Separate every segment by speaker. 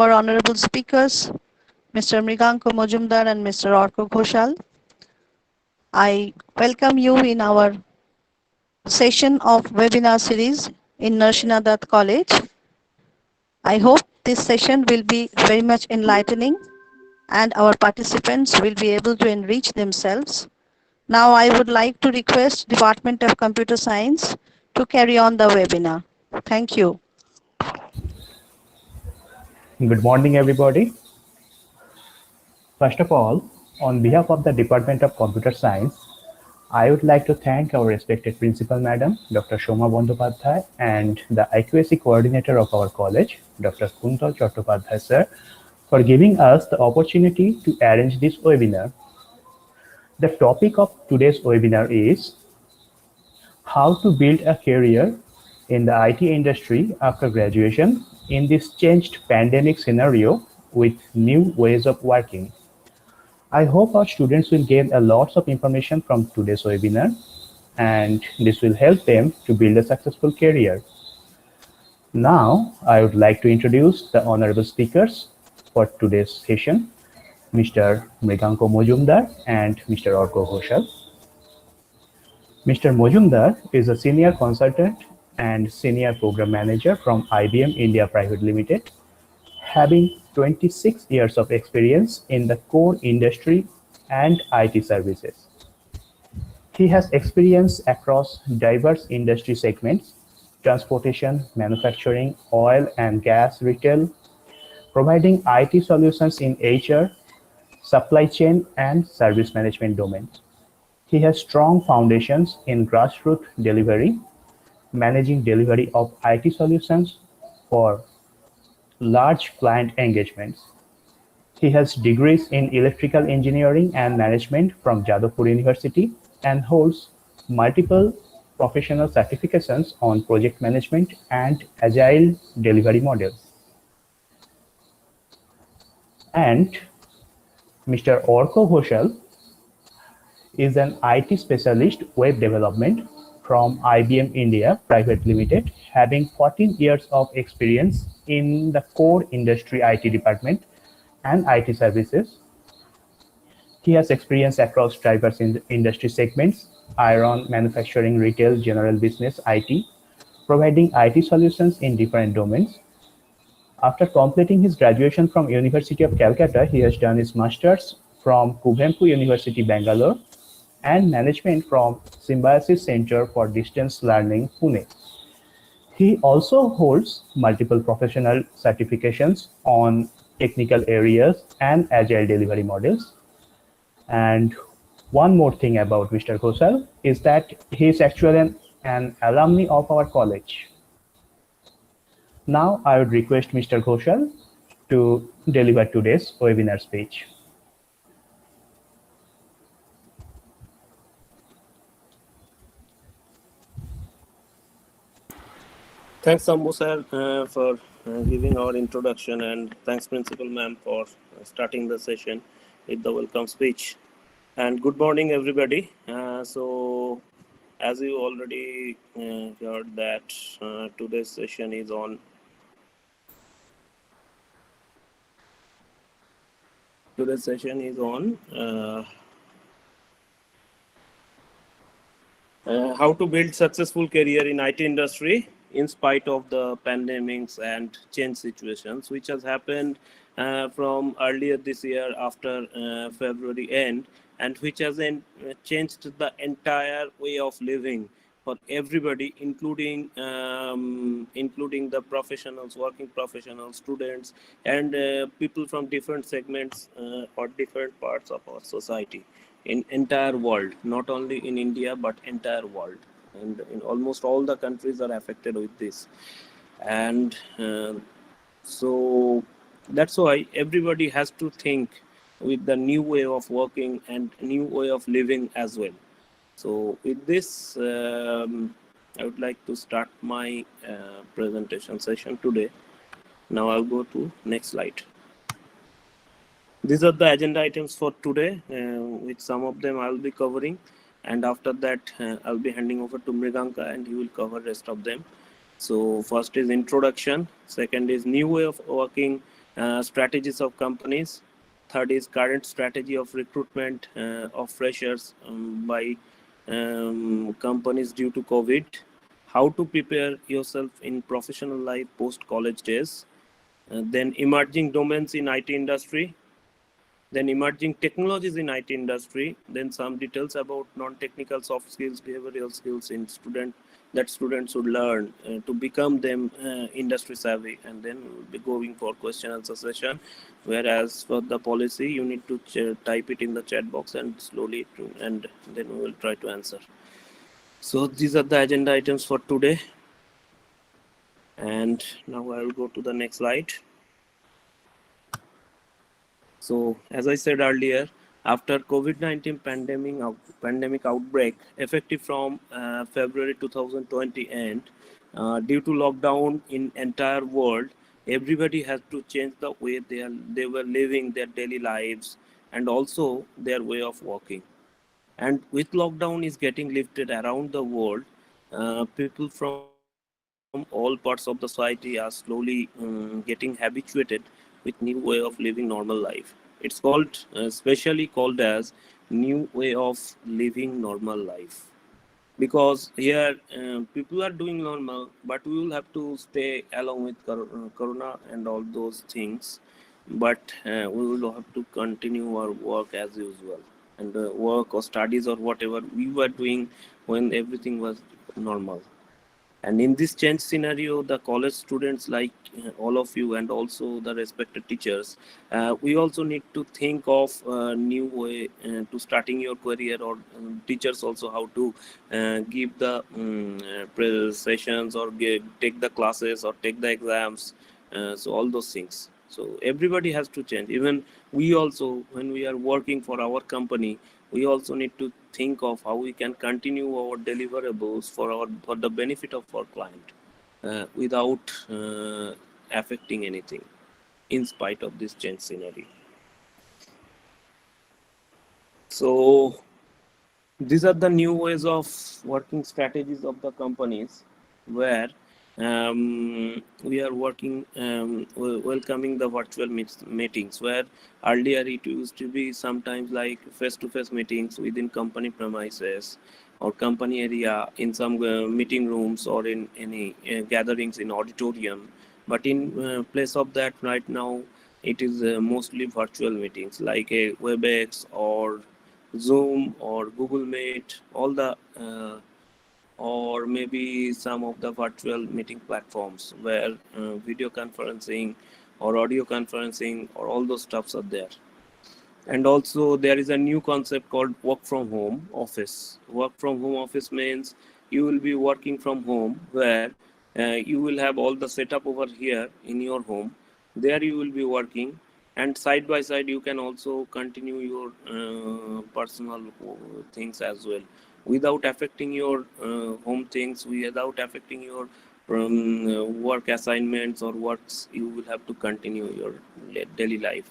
Speaker 1: our honorable speakers, Mr. Mriganko Mojumdar and Mr. Orko Ghoshal. I welcome you in our session of webinar series in Narshina Dutt College. I hope this session will be very much enlightening and our participants will be able to enrich themselves. Now I would like to request Department of Computer Science to carry on the webinar. Thank you.
Speaker 2: Good morning, everybody. First of all, on behalf of the Department of Computer Science, I would like to thank our respected Principal Madam, Dr. Shoma Bandyopadhyay, and the IQAC Coordinator of our college, Dr. Kuntal Chattopadhyay sir, for giving us the opportunity to arrange this webinar. The topic of today's webinar is how to build a career in the IT industry after graduation in this changed pandemic scenario with new ways of working. I hope our students will gain a lot of information from today's webinar, and this will help them to build a successful career. Now, I would like to introduce the honorable speakers for today's session, Mr. Mriganko Mojumdar and Mr. Orko Ghoshal. Mr. Mojumdar is a senior consultant and senior program manager from IBM India Private Limited, having 26 years of experience in the core industry and IT services. He has experience across diverse industry segments: transportation, manufacturing, oil and gas, retail, providing IT solutions in HR, supply chain, and service management domains. He has strong foundations in grassroots delivery, managing delivery of IT solutions for large client engagements. He has degrees in electrical engineering and management from Jadavpur University and holds multiple professional certifications on project management and agile delivery models. And Mr. Orko Ghoshal is an IT specialist web development from IBM India Private Limited, having 14 years of experience in the core industry IT department and IT services. He has experience across diverse industry segments: iron, manufacturing, retail, general business, IT, providing IT solutions in different domains. After completing his graduation from University of Calcutta, he has done his master's from Kuvempu University, Bangalore, and management from Symbiosis Center for Distance Learning, Pune. He also holds multiple professional certifications on technical areas and agile delivery models. And one more thing about Mr. Ghoshal is that he is actually an alumni of our college. Now I would request Mr. Ghoshal to deliver today's webinar speech.
Speaker 3: Thanks, Sambu sir, for giving our introduction, and thanks, Principal Ma'am, for starting the session with the welcome speech. And good morning, everybody. So, as you already heard, that today's session is on how to build successful career in IT industry in spite of the pandemics and change situations, which has happened from earlier this year after February end, and which has changed the entire way of living for everybody, including the professionals, working professionals, students, and people from different segments or different parts of our society in entire world, not only in India but entire world, and in almost all the countries are affected with this. And so that's why everybody has to think with the new way of working and new way of living as well. So with this, I would like to start my presentation session today. Now I'll go to next slide. These are the agenda items for today, which some of them I'll be covering, and after that I'll be handing over to Mriganka and he will cover rest of them. So first is introduction, second is new way of working, strategies of companies. Third is current strategy of recruitment of freshers by companies due to COVID. How to prepare yourself in professional life post college days. Then emerging domains in IT industry, then emerging technologies in IT industry, then some details about non-technical soft skills, behavioral skills in students should learn to become them industry savvy, and then we'll be going for question answer session. Whereas for the policy, you need to type it in the chat box and slowly, and then we will try to answer. So these are the agenda items for today. And now I will go to the next slide. So, as I said earlier, after COVID-19 pandemic outbreak, effective from February 2020 end, due to lockdown in entire world, everybody has to change the way they were living their daily lives and also their way of working. And with lockdown is getting lifted around the world, people from all parts of the society are slowly getting habituated with new way of living normal life. It's called, specially called as new way of living normal life. Because here people are doing normal, but we will have to stay along with corona and all those things. But we will have to continue our work as usual, and work or studies or whatever we were doing when everything was normal. And in this change scenario, the college students like all of you and also the respected teachers, we also need to think of a new way to starting your career, or teachers also how to give the sessions or take the classes or take the exams. So all those things. So everybody has to change. Even we also, when we are working for our company, we also need to think of how we can continue our deliverables for the benefit of our client without affecting anything in spite of this change scenario. So these are the new ways of working strategies of the companies, where we are working, welcoming the virtual meetings, where earlier it used to be sometimes like face-to-face meetings within company premises or company area, in some meeting rooms or in any gatherings in auditorium. But in place of that, right now it is mostly virtual meetings like a WebEx or Zoom or Google Meet, all the or maybe some of the virtual meeting platforms where video conferencing or audio conferencing or all those stuffs are there. And also there is a new concept called work from home office. Work from home office means you will be working from home, where you will have all the setup over here in your home. There you will be working, and side by side you can also continue your personal things as well, without affecting your home things, without affecting your work assignments or works. You will have to continue your daily life.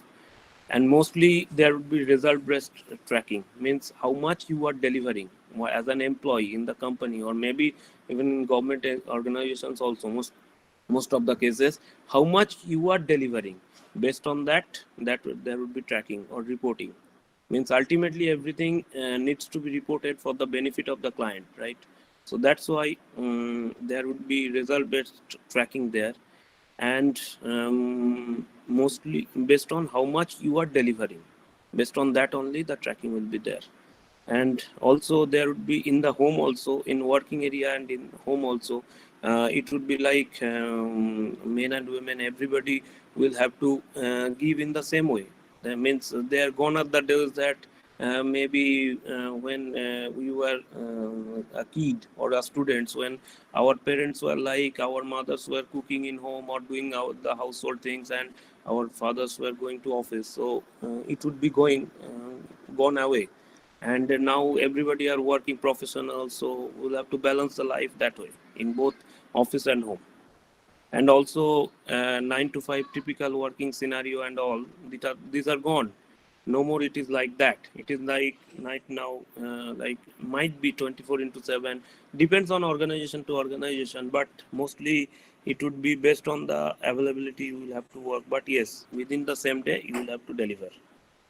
Speaker 3: And mostly there would be result based tracking, means how much you are delivering as an employee in the company, or maybe even in government organizations also. Most of the cases, how much you are delivering, based on that there would be tracking or reporting. Means ultimately everything needs to be reported for the benefit of the client, right? So that's why there would be result based tracking there. And mostly based on how much you are delivering, based on that only the tracking will be there. And also there would be in the home also, in working area and in home also, it would be like men and women, everybody will have to give in the same way. That means there gone are the days that maybe when we were a kid or a students, when our parents were like, our mothers were cooking in home or doing the household things, and our fathers were going to office. So it would be gone away. And now everybody are working professionals, so we'll have to balance the life that way in both office and home. And also 9 to 5 typical working scenario and all, these are gone. No more it is like that. It is like right now, like might be 24 into 7, depends on organization to organization, but mostly it would be based on the availability you will have to work, but yes, within the same day you will have to deliver.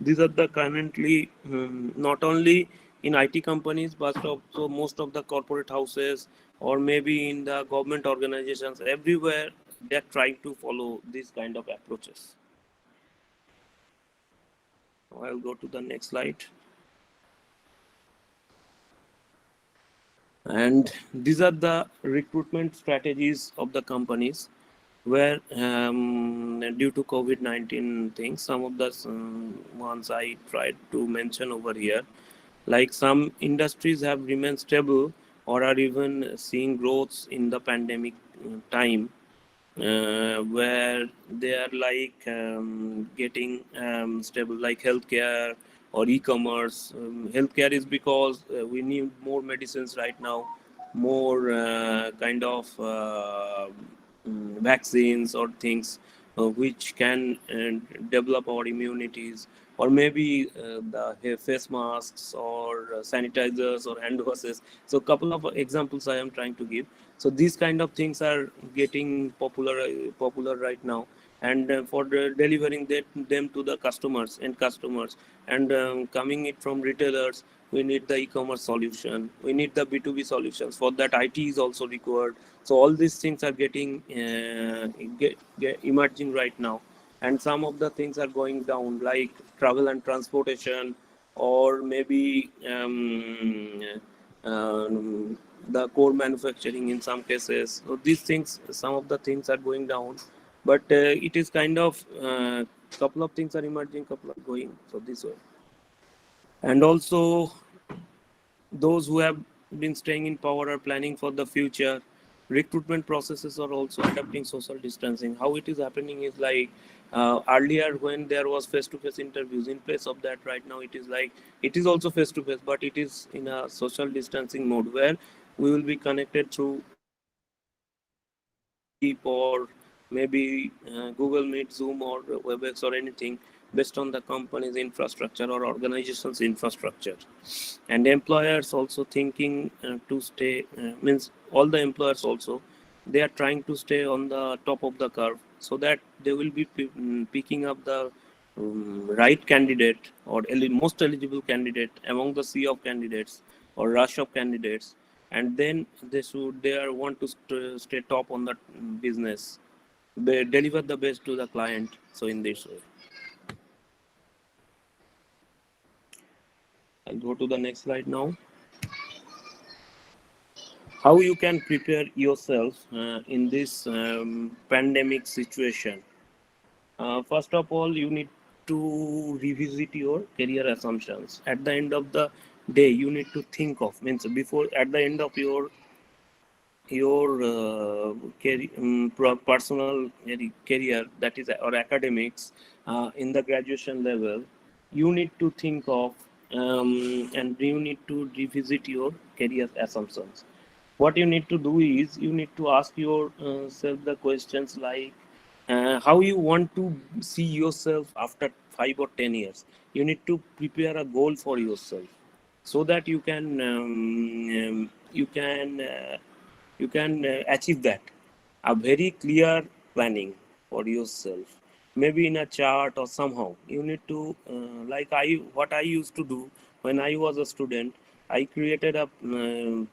Speaker 3: These are the currently not only in IT companies but also most of the corporate houses or maybe in the government organizations, everywhere they're trying to follow these kind of approaches. Now I'll go to the next slide. And these are the recruitment strategies of the companies where due to COVID-19 things, some of the ones I tried to mention over here, like some industries have remained stable or are even seeing growths in the pandemic time, where they are like getting stable, like healthcare or e-commerce. Healthcare is because we need more medicines right now, more kind of vaccines or things which can develop our immunities, or maybe the face masks or sanitizers or hand washes. So a couple of examples I am trying to give. So these kind of things are getting popular right now, and for delivering them to the customers and customers, and coming it from retailers, we need the e-commerce solution, we need the B2B solutions. For that, IT is also required. So all these things are getting emerging right now, and some of the things are going down, like travel and transportation, or maybe the core manufacturing in some cases. So these things, some of the things are going down, but it is kind of couple of things are emerging, couple are going. So this way, and also those who have been staying in power are planning for the future. Recruitment processes are also adapting social distancing. How it is happening is like earlier when there was face-to-face interviews, in place of that right now it is like it is also face-to-face, but it is in a social distancing mode where we will be connected through Meet or maybe Google Meet, Zoom, or WebEx or anything based on the company's infrastructure or organization's infrastructure. And employers also thinking to stay, means all the employers also, they are trying to stay on the top of the curve so that they will be picking up the right candidate or most eligible candidate among the sea of candidates or rush of candidates, and then they are want to stay top on the business. They deliver the best to the client. So in this way, I'll go to the next slide now. How you can prepare yourself in this pandemic situation? First of all, you need to revisit your career assumptions. At the end of the day, you need to think of, means before, at the end of your personal career, that is or academics, in the graduation level, you need to think of and you need to revisit your career assumptions. What you need to do is you need to ask yourself the questions like how you want to see yourself after 5 or 10 years. You need to prepare a goal for yourself so that you can achieve that. A very clear planning for yourself, maybe in a chart or somehow. You need to like what I used to do when I was a student. I created a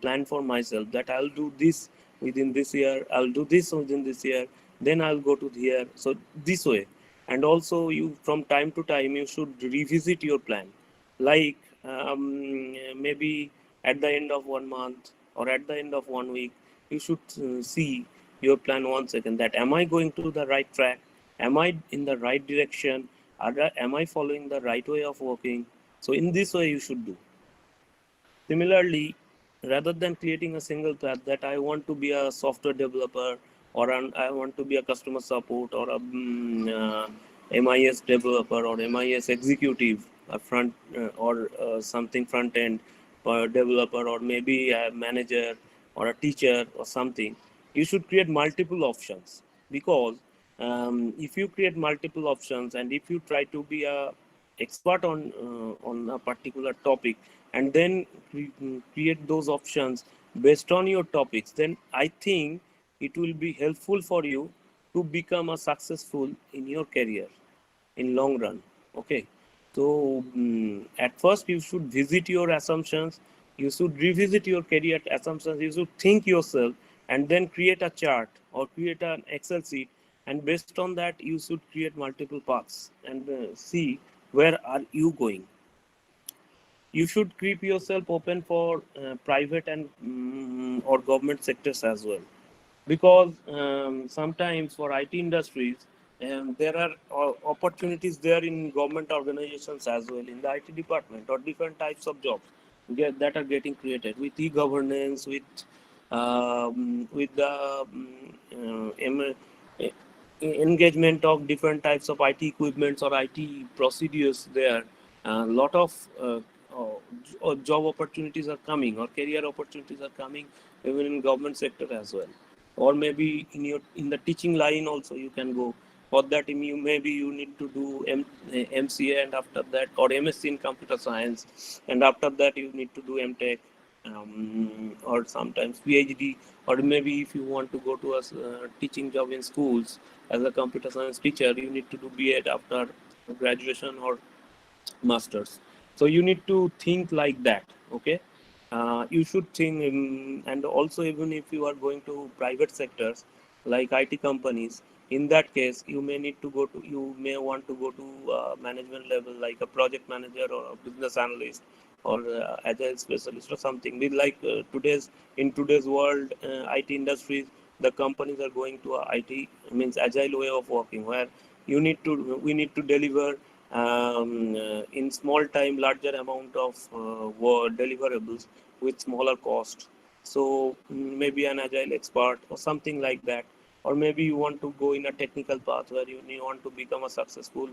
Speaker 3: plan for myself that I'll do this within this year, I'll do this within this year, then I'll go to here. So this way. And also, you from time to time you should revisit your plan, like maybe at the end of 1 month or at the end of 1 week, you should see your plan once again, that am I going to the right track, am I in the right direction, am I following the right way of working. So in this way you should do. Similarly, rather than creating a single path that I want to be a software developer or I want to be a customer support or a MIS developer or MIS executive, a front or something front end developer, or maybe a manager or a teacher or something, you should create multiple options, because if you create multiple options and if you try to be a expert on a particular topic and then create those options based on your topics, then I think it will be helpful for you to become a successful in your career in long run. Okay, so at first you should visit your assumptions, you should revisit your career assumptions, you should think yourself, and then create a chart or create an Excel sheet, and based on that you should create multiple paths and see where are you going. You should keep yourself open for private and or government sectors as well, because sometimes for IT industries, there are opportunities there in government organizations as well, in the IT department, or different types of jobs that are getting created with e-governance, with the engagement of different types of IT equipments or IT procedures there. A lot of job opportunities are coming, or career opportunities are coming even in government sector as well, or maybe in the teaching line also you can go. For that maybe you need to do MCA, and after that, or MSc in computer science, and after that you need to do MTech, or sometimes PhD, or maybe if you want to go to a teaching job in schools as a computer science teacher, you need to do B.Ed after graduation or masters. So you need to think like that. Okay, you should think, and also even if you are going to private sectors like IT companies, in that case you may want to go to management level, like a project manager or a business analyst, or agile specialist or something. With like in today's world, IT industries, the companies are going to a IT, means agile way of working, where we need to deliver in small time larger amount of deliverables with smaller cost. So maybe an agile expert or something like that, or maybe you want to go in a technical path where you want to become a successful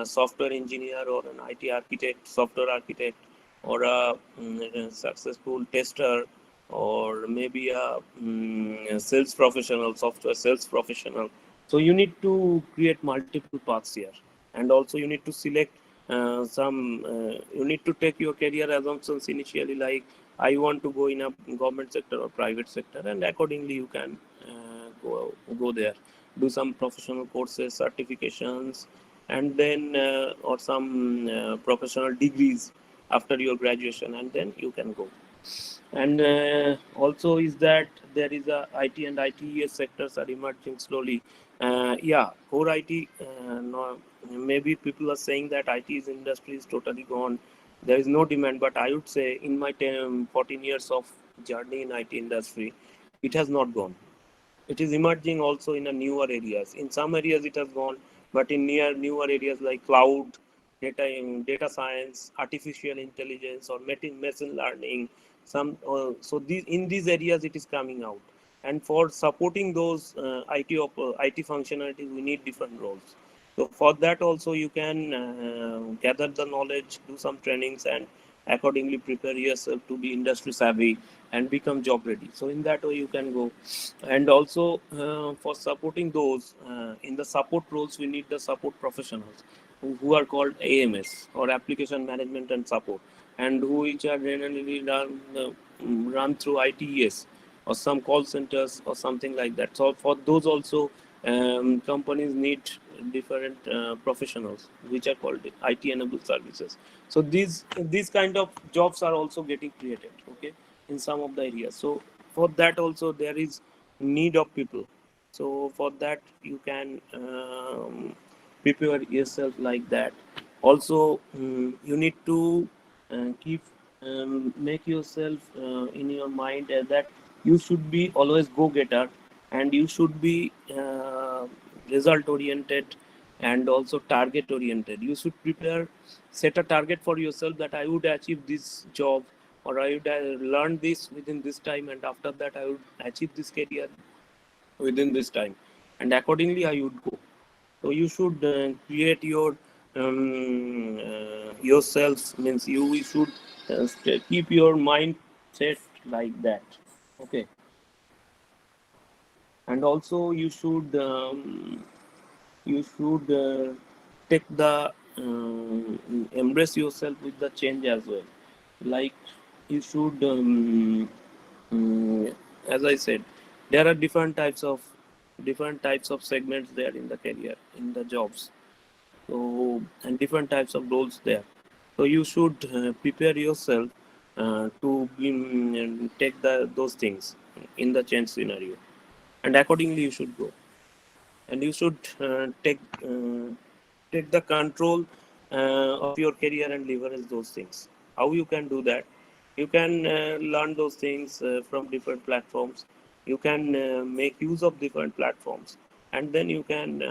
Speaker 3: software engineer, or an IT architect, software architect, or a successful tester, or maybe a sales professional, software sales professional. So you need to create multiple paths here, and also you need to select you need to take your career assumptions initially, like I want to go in a government sector or private sector, and accordingly you can go there, do some professional courses, certifications, and then or some professional degrees after your graduation, and then you can go. And also is that there is a IT and ITES sectors are emerging slowly. Core IT, no, maybe people are saying that IT industry is totally gone, there is no demand, but I would say in my 14 years of journey in IT industry, it has not gone. It is emerging also in a newer areas. In some areas it has gone, but in newer areas like cloud, data science, artificial intelligence, or machine learning, so these in these areas it is coming out. And for supporting those IT functionalities, we need different roles. So for that also you can gather the knowledge, do some trainings, and accordingly prepare yourself to be industry savvy and become job ready. So in that way you can go. And also for supporting those in the support roles, we need the support professionals who are called AMS, or application management and support, and who which are generally run through ITES or some call centers or something like that. So for those also, companies need different professionals which are called IT enabled services. So these kind of jobs are also getting created, okay, in some of the areas. So for that also there is need of people. So for that you can prepare yourself like that. Also you need to keep make yourself in your mind that you should be always go getter, and you should be result oriented and also target oriented. You should prepare, set a target for yourself that I would achieve this job, or I would learn this within this time, and after that I would achieve this career within this time, and accordingly I would go. So you should create your yourself, means you should keep your mind set like that. Okay, and also you should take the embrace yourself with the change as well. Like you should as I said, There are different types of segments there in the career, in the jobs. So, and different types of roles there. So you should prepare yourself to take those things in the change scenario, and accordingly you should go, and you should take the control of your career and leverage those things. How you can do that? You can learn those things from different platforms. You can make use of different platforms, and then you can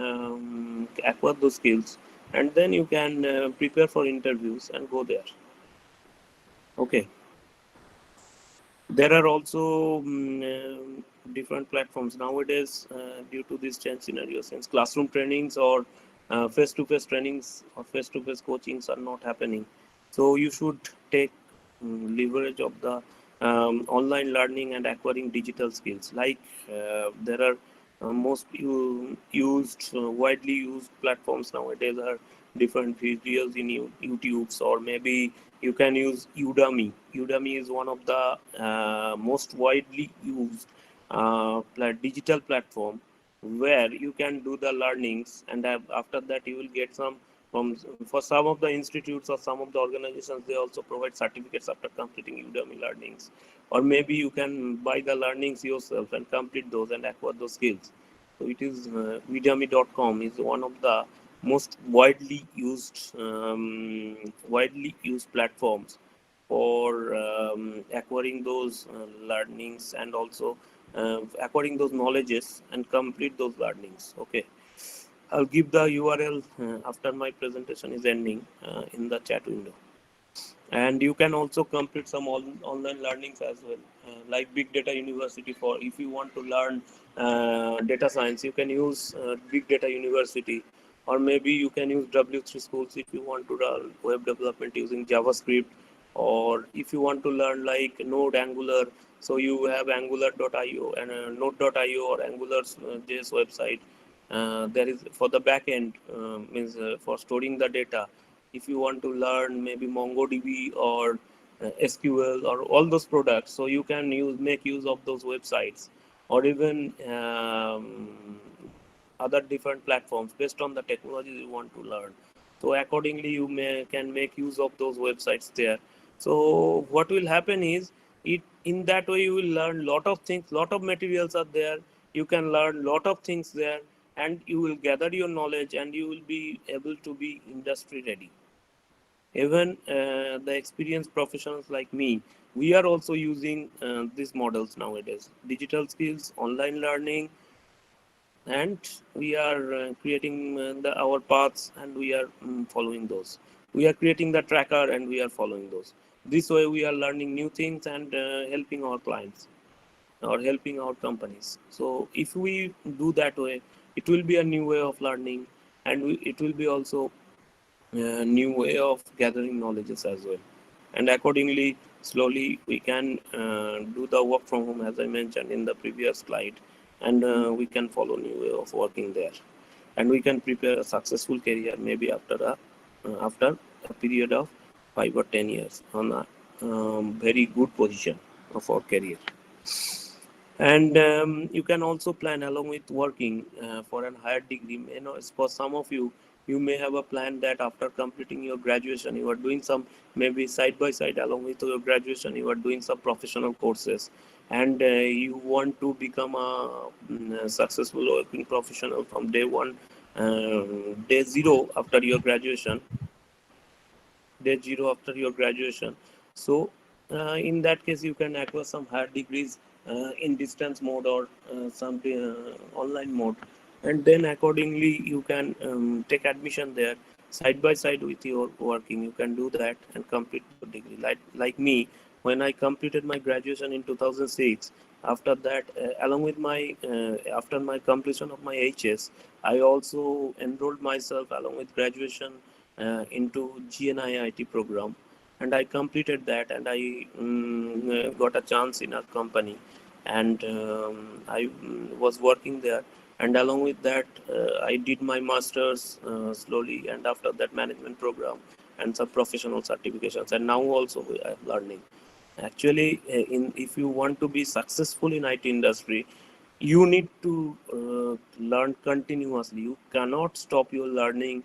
Speaker 3: acquire those skills, and then you can prepare for interviews and go there. Okay. There are also different platforms nowadays due to this change scenario, since classroom trainings or face-to-face trainings or face-to-face coachings are not happening. So you should take leverage of the online learning and acquiring digital skills. Like there are widely used platforms nowadays are different videos in YouTube's, or maybe you can use Udemy. Udemy is one of the most widely used digital platform where you can do the learnings, and after that you will get some from. For some of the institutes or some of the organizations, they also provide certificates after completing Udemy learnings, or maybe you can buy the learnings yourself and complete those and acquire those skills. So it is Udemy.com is one of the most widely used platforms for acquiring those learnings, and also acquiring those knowledges and complete those learnings. Okay, I'll give the URL after my presentation is ending in the chat window. And you can also complete some online learnings as well, like Big Data University. For if you want to learn data science, you can use Big Data University, or maybe you can use W3 Schools if you want to learn web development using JavaScript, or if you want to learn like Node, Angular, so you have Angular.io and Node.io or Angular's JS website. There is for the backend, means for storing the data. If you want to learn maybe MongoDB or SQL or all those products, so you can make use of those websites, or even other different platforms based on the technology you want to learn. So accordingly, you can make use of those websites there. So what will happen is, it in that way you will learn lot of things, lot of materials are there. You can learn lot of things there, and you will gather your knowledge, and you will be able to be industry ready. Even the experienced professionals like me, we are also using these models nowadays: digital skills, online learning, and we are creating our paths, and we are following those. We are creating the tracker, and we are following those. This way we are learning new things and helping our clients or helping our companies. So if we do that way, it will be a new way of learning, and it will be also new way of gathering knowledges as well. And accordingly, slowly we can do the work from home, as I mentioned in the previous slide, and we can follow new way of working there, and we can prepare a successful career maybe after a period of 5 or 10 years on a very good position of our career. And you can also plan along with working for a higher degree. For some of you, you may have a plan that after completing your graduation, you are doing some, maybe side by side along with your graduation, you are doing some professional courses, and you want to become a successful working professional from day one, day zero after your graduation. So in that case, you can acquire some higher degrees in distance mode, or some online mode, and then accordingly you can take admission there side by side with your working. You can do that and complete your degree. Like me, when I completed my graduation in 2006, after that, along with my after my completion of my HS, I also enrolled myself along with graduation into GNIIT program, and I completed that, and I got a chance in a company, and I was working there, and along with that, I did my masters slowly, and after that, management program and some professional certifications, and now also I am learning. Actually, if you want to be successful in IT industry, You need to learn continuously. You cannot stop your learning.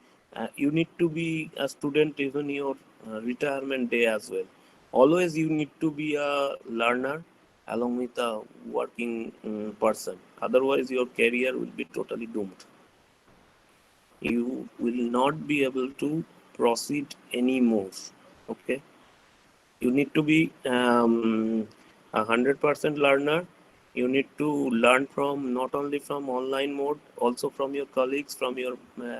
Speaker 3: You need to be a student even your retirement day as well. Always you need to be a learner along with a working person. Otherwise your career will be totally doomed. You will not be able to proceed anymore. Okay, you need to be 100% learner. You need to learn from not only from online mode, also from your colleagues, from your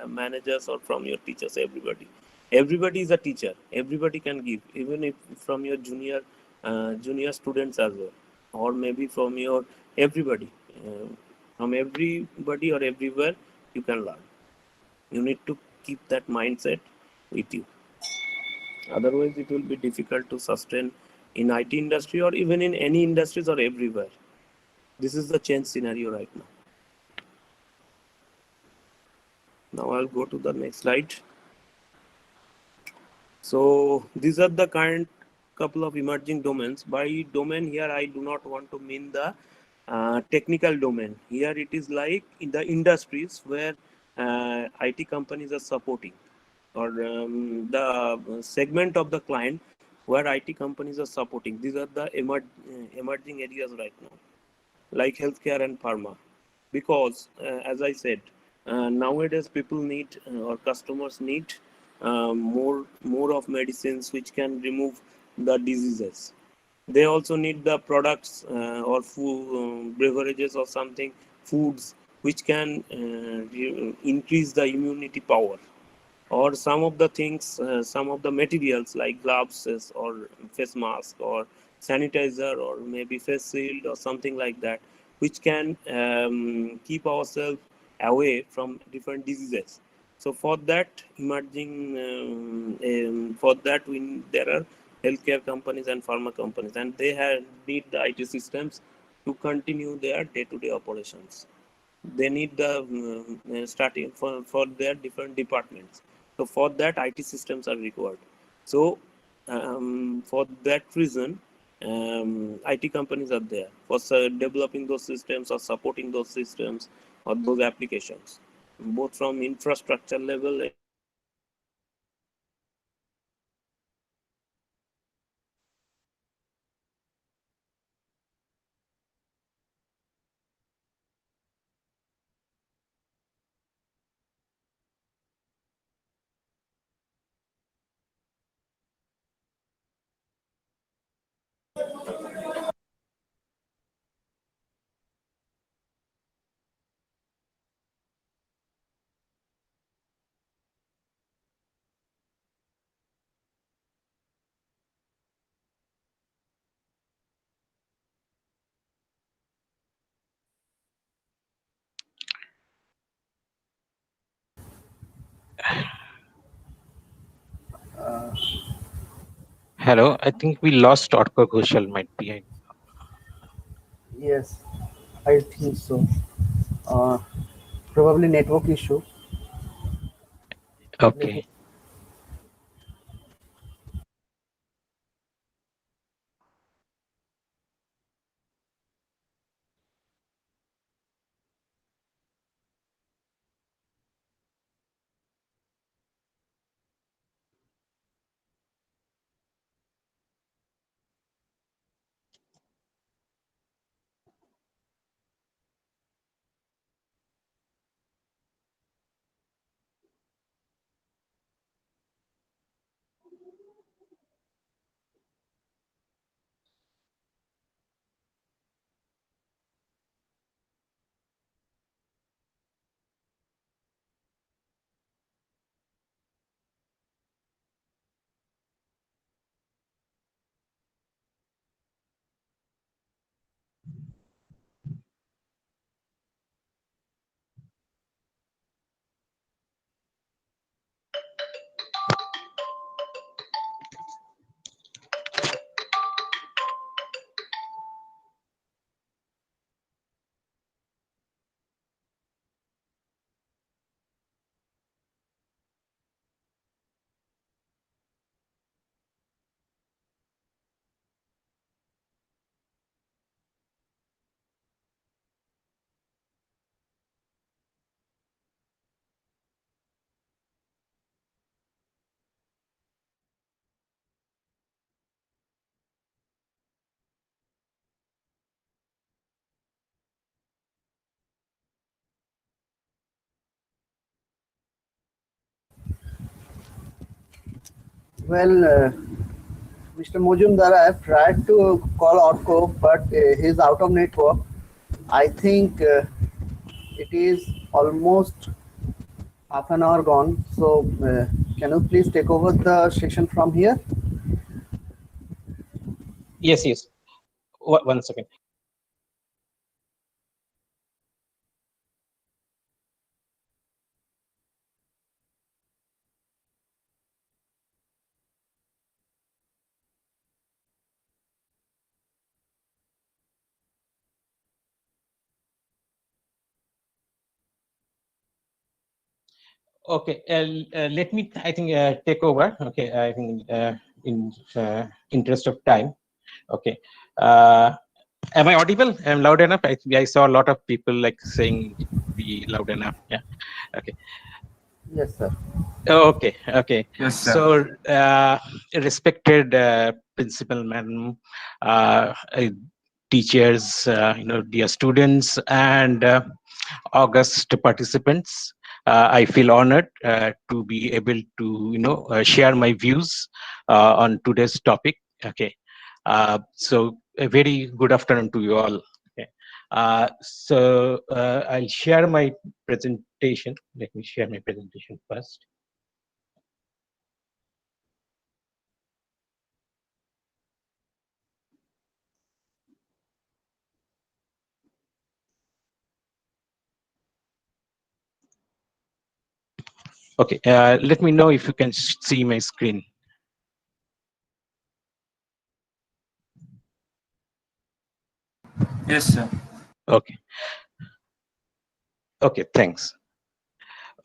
Speaker 3: managers, or from your teachers. Everybody is a teacher. Everybody can give, even if from your junior students as well, or maybe from your everybody, uh, from everybody or everywhere you can learn. You need to keep that mindset with you. Otherwise it will be difficult to sustain in IT industry or even in any industries or everywhere. This is the change scenario right now. Now I'll go to the next slide. So these are the current couple of emerging domains. By domain here, I do not want to mean the technical domain. Here it is like in the industries where IT companies are supporting, or the segment of the client where IT companies are supporting. These are the emerging areas right now, like healthcare and pharma. Because as I said, nowadays people need or customers need more of medicines which can remove the diseases. They also need the products or food, beverages or something, foods which can increase the immunity power, or some of the things, some of the materials like gloves or face mask or sanitizer or maybe face shield or something like that, which can keep ourselves away from different diseases. So for that emerging, for that there are healthcare companies and pharma companies, and they have need the IT systems to continue their day-to-day operations. They need the starting for their different departments. So for that IT systems are required. So for that reason, IT companies are there for developing those systems or supporting those systems or those applications, both from infrastructure level as well as from software level.
Speaker 4: Hello, I think we lost Otko Ghoshal might be.
Speaker 5: Yes, I think so. Uh, Probably network issue. Let me.
Speaker 4: Okay.
Speaker 5: Well, Mr. Mojumdar, I have tried to call Orko, but he's out of network. I think it is almost half an hour gone. So, can you please take over the session from here?
Speaker 4: Yes, yes. One second. Okay, let me, I think, take over. Okay, I think in interest of time. Okay. Am I audible? I'm loud enough? I saw a lot of people like saying be loud enough. Yeah. Okay.
Speaker 5: Yes, sir.
Speaker 4: Okay. Okay.
Speaker 6: Yes, sir.
Speaker 4: So, respected principal madam, teachers, dear students, and August participants. I feel honored to be able to, share my views on today's topic. Okay. So a very good afternoon to you all. Okay. I'll share my presentation. Let me share my presentation first. Okay. Let me know if you can see my screen.
Speaker 6: Yes, sir.
Speaker 4: Okay. Okay. Thanks.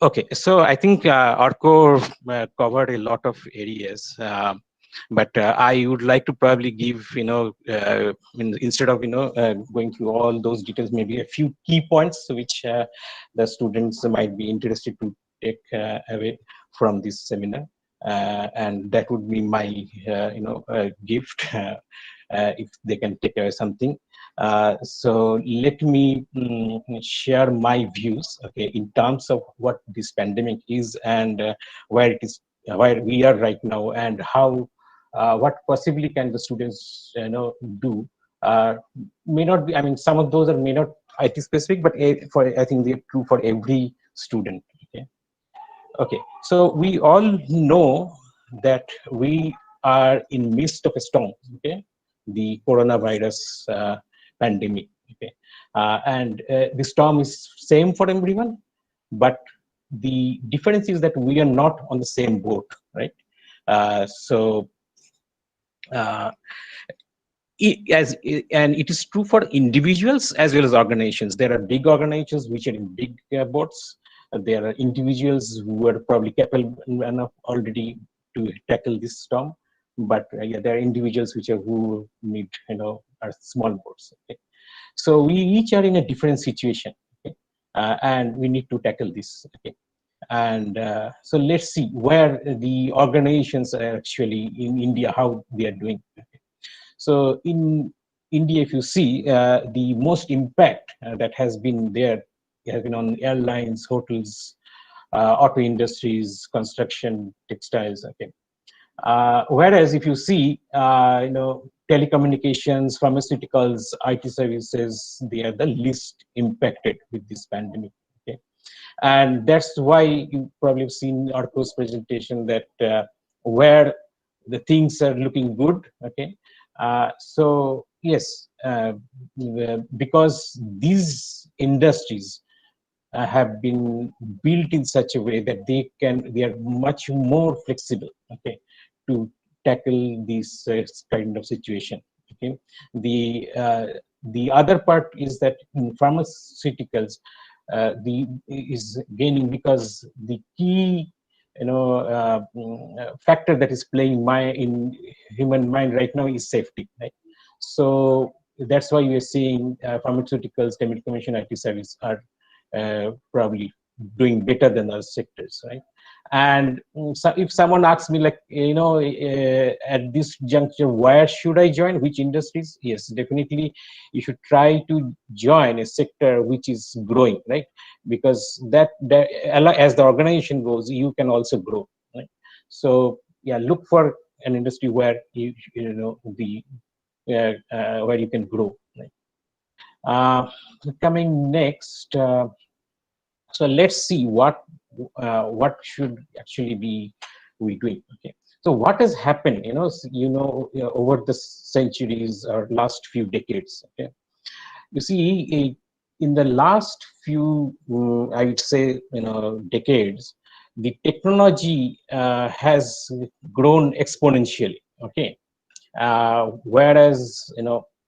Speaker 4: Okay, so I think Arco covered a lot of areas, but I would like to probably give, instead of, going through all those details, maybe a few key points which the students might be interested to take away from this seminar. And that would be my, gift if they can take away something. So let me share my views, okay, in terms of what this pandemic is and where it is, where we are right now, and how, what possibly can the students, do. May not be. I mean, some of those are may not IT specific, but for I think they're true for every student. Okay. Okay. So we all know that we are in midst of a storm. Okay, the coronavirus pandemic. Okay, and the storm is same for everyone, but the difference is that we are not on the same boat, right? So. And it is true for individuals as well as organizations. There are big organizations which are in big boats. There are individuals who are probably capable enough already to tackle this storm, but yeah, there are individuals who need, are small boats. Okay? So we each are in a different situation, okay? And we need to tackle this. Okay? And so let's see where the organizations are actually in India, how they are doing. Okay? So in India, if you see, the most impact that has been there has been on airlines, hotels, auto industries, construction, textiles. Okay. Whereas if you see, telecommunications, pharmaceuticals, IT services, they are the least impacted with this pandemic. Okay. And that's why you probably have seen Arco's presentation that where the things are looking good. Okay. So yes, because these industries have been built in such a way that they are much more flexible, okay, to tackle this kind of situation. Okay, the other part is that in pharmaceuticals, is gaining because the key factor that is playing in human mind right now is safety, right? So that's why we are seeing pharmaceuticals, telecommunication, IT service are probably doing better than other sectors, right? And so if someone asks me, like, at this juncture, where should I join, which industries? Yes, definitely you should try to join a sector which is growing, right? Because that as the organization grows, you can also grow, right? So yeah, look for an industry where you know the where you can grow. Right? Coming next, so let's see what should actually be we doing. Okay, so what has happened? Over the centuries or last few decades. Okay, you see, in the last few, I would say, decades, the technology has grown exponentially. Okay, whereas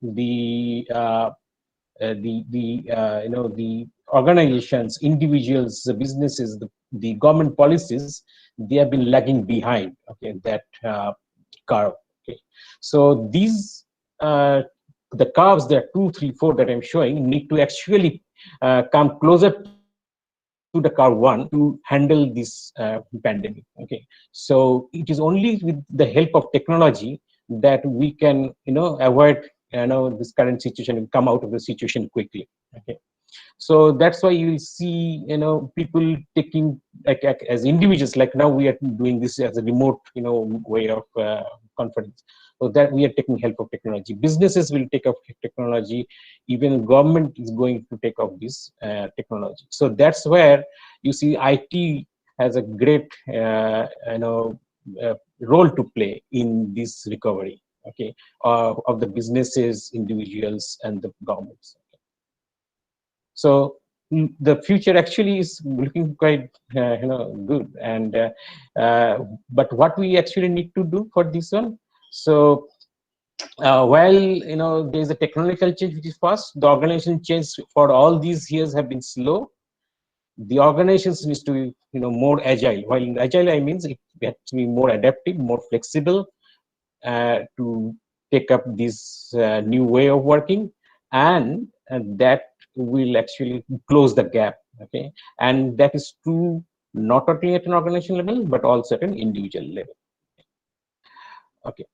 Speaker 4: the organizations, individuals, the businesses, the government policies, they have been lagging behind. Okay, that curve. Okay, so these the curves, that 2, 3, 4 that I'm showing, need to actually come closer to the curve 1 to handle this pandemic. Okay, so it is only with the help of technology that we can avoid this current situation and come out of the situation quickly. Okay, so that's why you will see people taking, like as individuals, like now we are doing this as a remote way of conference, so that we are taking help of technology. Businesses will take up technology, even government is going to take up this technology. So that's where you see IT has a great role to play in this recovery, okay, of the businesses, individuals, and the governments. So the future actually is looking quite good, and but what we actually need to do for this one. So while there is a technological change which is fast, the organization change for all these years have been slow. The organizations needs to be more agile. While agile, I means it has to be more adaptive, more flexible, to take up this new way of working, and that will actually close the gap. Okay, and that is true not only at an organization level but also at an individual level. Okay.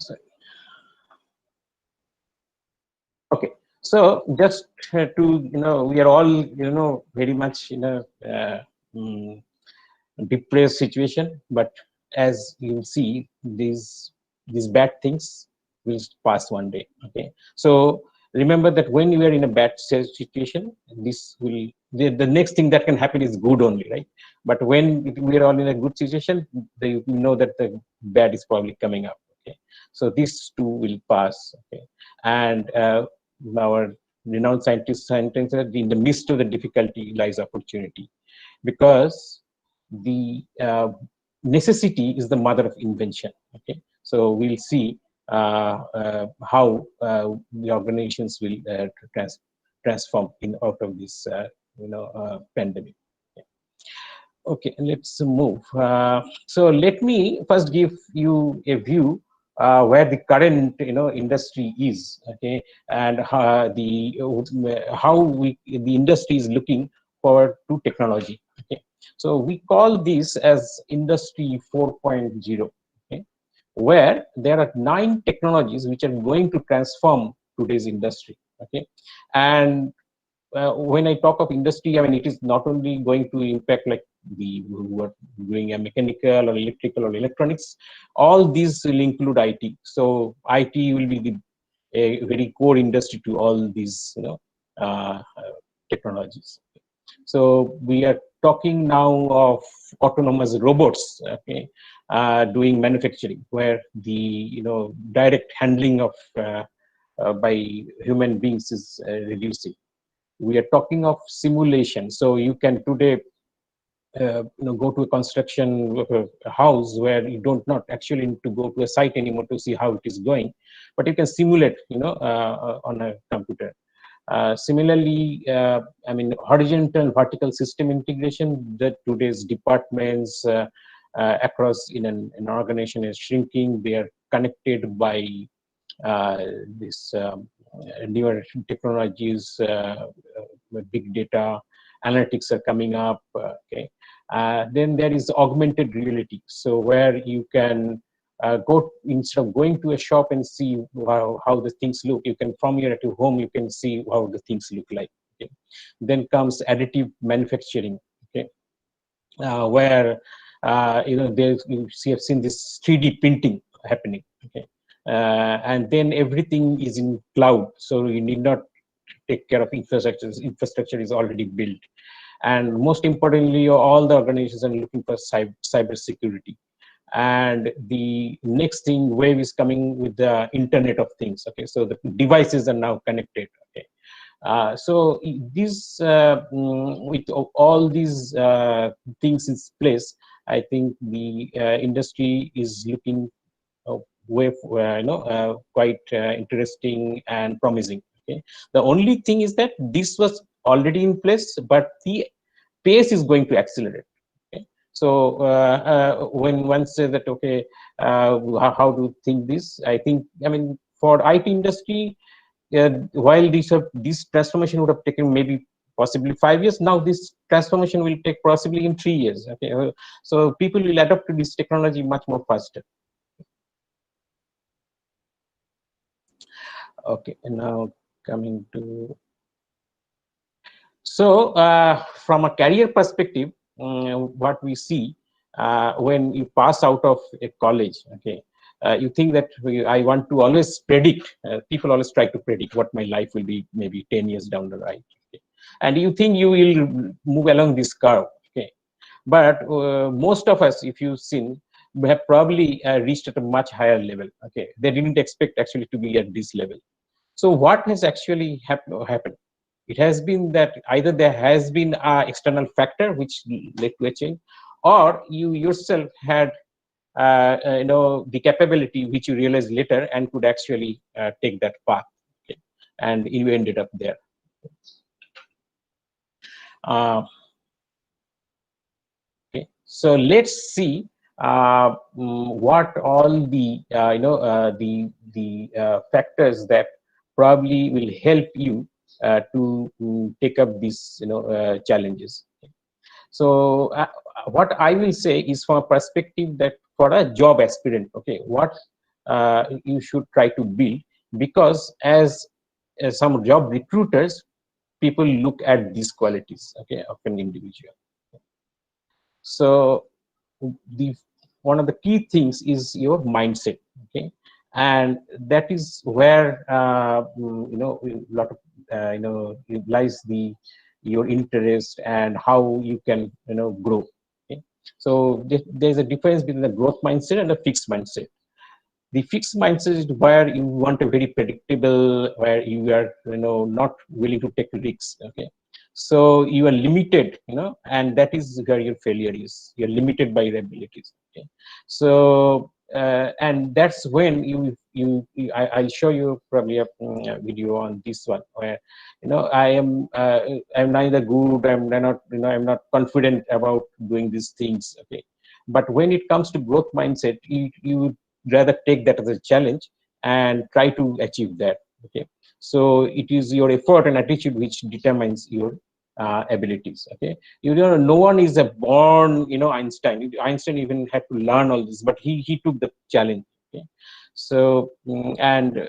Speaker 4: Sorry. Okay, so just to we are all very much mm, depressed situation, but as you see, these bad things will pass one day. Okay, so remember that when you are in a bad situation, this will the next thing that can happen is good only, right? But when we are all in a good situation, you know that the bad is probably coming up. Okay, so these two will pass. Okay, and our renowned scientists said, in the midst of the difficulty lies opportunity, because the necessity is the mother of invention. Okay, so we'll see how the organizations will transform out of this pandemic. Okay, let's move. So let me first give you a view where the current industry is. Okay, and how the industry is looking forward to technology. Okay, so we call this as Industry 4.0. Okay, where there are 9 technologies which are going to transform today's industry. Okay, and when I talk of industry, I mean it is not only going to impact like the who are doing a mechanical or electrical or electronics. All these will include IT. So IT will be a very core industry to all these technologies. So we are talking now of autonomous robots, okay, doing manufacturing, where the direct handling of by human beings is reducing. We are talking of simulation. So you can today go to a construction of a house where you don't not actually need to go to a site anymore to see how it is going, but you can simulate on a computer. Similarly, I mean, horizontal and vertical system integration, that today's departments across in an organization is shrinking. They are connected by this newer technologies, big data, analytics are coming up. Okay, then there is augmented reality. So where you can go instead of going to a shop and see how the things look, you can from here at your home, you can see how the things look like. Okay. Then comes additive manufacturing. Okay. Where you have seen this 3D printing happening. Okay. And then everything is in cloud, so you need not take care of infrastructure. Infrastructure is already built, and most importantly, all the organizations are looking for cyber security. And the next thing wave is coming with the Internet of Things. Okay, so the devices are now connected. Okay. So this with all these things in place, I think the industry is looking way quite interesting and promising. Okay. The only thing is that this was already in place, but the pace is going to accelerate. Okay. So when one says that, okay, how do you think this? I think, I mean, for IT industry, while this transformation would have taken maybe possibly 5 years, now this transformation will take possibly in 3 years. Okay, so people will adapt to this technology much more faster. Okay, and now coming to, so from a career perspective, what we see when you pass out of a college, okay, you think that I want to always predict, people always try to predict what my life will be maybe 10 years down the line. Okay. And you think you will move along this curve. Okay. But most of us, if you've seen, we have probably reached at a much higher level. Okay. They didn't expect actually to be at this level. So what has actually happened? It has been that either there has been an external factor which led to a change, or you yourself had the capability which you realized later and could actually take that path. Okay. And you ended up there. Okay. So let's see what all the factors that probably will help you to take up these challenges. Okay. So what I will say is from a perspective that for a job aspirant, okay, what you should try to build, because as some job recruiters, people look at these qualities, okay, of an individual. So the one of the key things is your mindset. Okay. And that is where a lot of lies your interest and how you can grow. Okay. So there's a difference between the growth mindset and the fixed mindset. The fixed mindset is where you want a very predictable, where you are not willing to take risks. Okay. So you are limited, and that is where your failure is. You're limited by your abilities. Okay. So and that's when I'll show you probably a video on this one, where I'm neither good, I'm not confident about doing these things. Okay. But when it comes to growth mindset, you rather take that as a challenge and try to achieve that. Okay. So it is your effort and attitude which determines your abilities. Okay. No one is a born Einstein. Einstein even had to learn all this, but he took the challenge. Okay. So and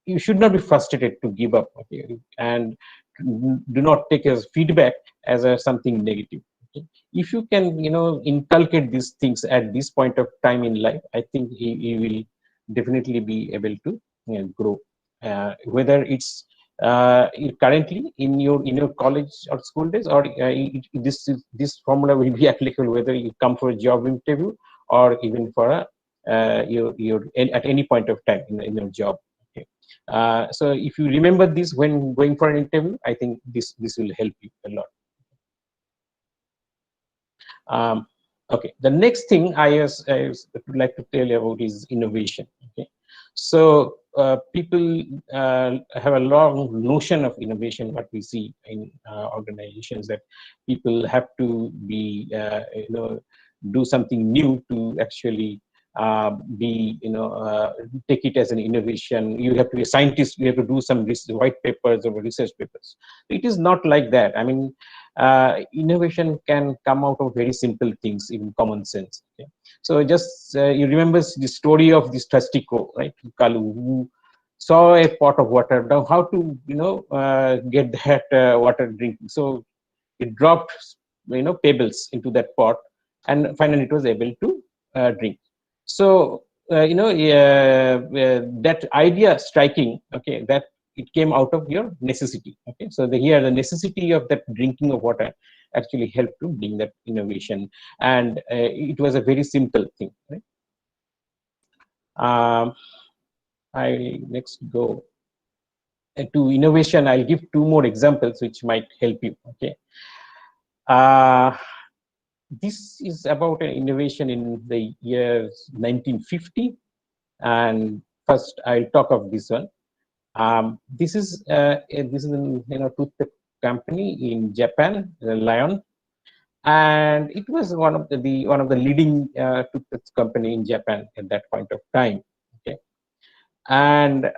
Speaker 4: you should not be frustrated to give up. Okay. And do not take as feedback as something negative. Okay. If you can inculcate these things at this point of time in life, I think he will definitely be able to grow, whether it's currently in your college or school days, or this formula will be applicable whether you come for a job interview or even for your at any point of time in your job. Okay. So if you remember this when going for an interview, I think this will help you a lot. Okay, the next thing I would like to tell you about is innovation. Okay, so people have a long notion of innovation. What we see in organizations, that people have to be do something new to actually take it as an innovation. You have to be a scientist. You have to do some white papers or research papers. It is not like that. I mean, innovation can come out of very simple things, even common sense. Okay? So just you remember the story of this thirsty crow, right? Kalu, who saw a pot of water. Now, how to get that water drinking? So it dropped pebbles into that pot, and finally it was able to drink. So that idea striking, okay, that it came out of your necessity. Okay, so here the necessity of that drinking of water actually helped to bring that innovation, and it was a very simple thing, right? I next go to innovation. I'll give two more examples which might help you. Okay. This is about an innovation in the year 1950, and first I'll talk of this one. This is a toothpaste company in Japan, Lion, and it was one of the leading toothpaste company in Japan at that point of time. Okay, and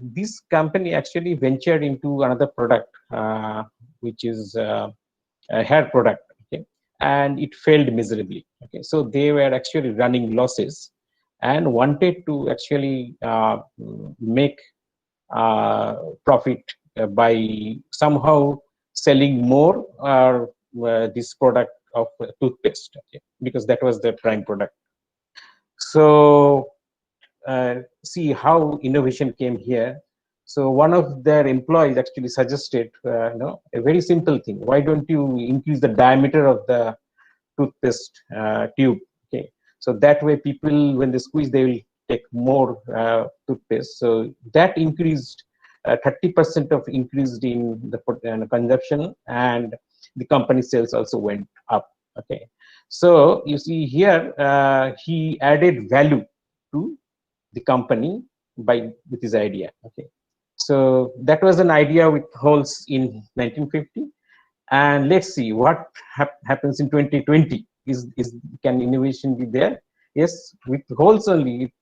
Speaker 4: this company actually ventured into another product, which is a hair product. Okay, and it failed miserably. Okay, so they were actually running losses and wanted to actually make profit by somehow selling more this product of toothpaste, okay, because that was their prime product. So see how innovation came here. So one of their employees actually suggested a very simple thing: why don't you increase the diameter of the toothpaste tube? Okay, so that way people, when they squeeze, they will take more toothpaste. So that increased 30% of increased in the consumption, and the company sales also went up. Okay, so you see here he added value to the company with his idea. Okay, so that was an idea with holes in 1950, and let's see what happens in 2020. Can innovation be there? Yes, with holes only.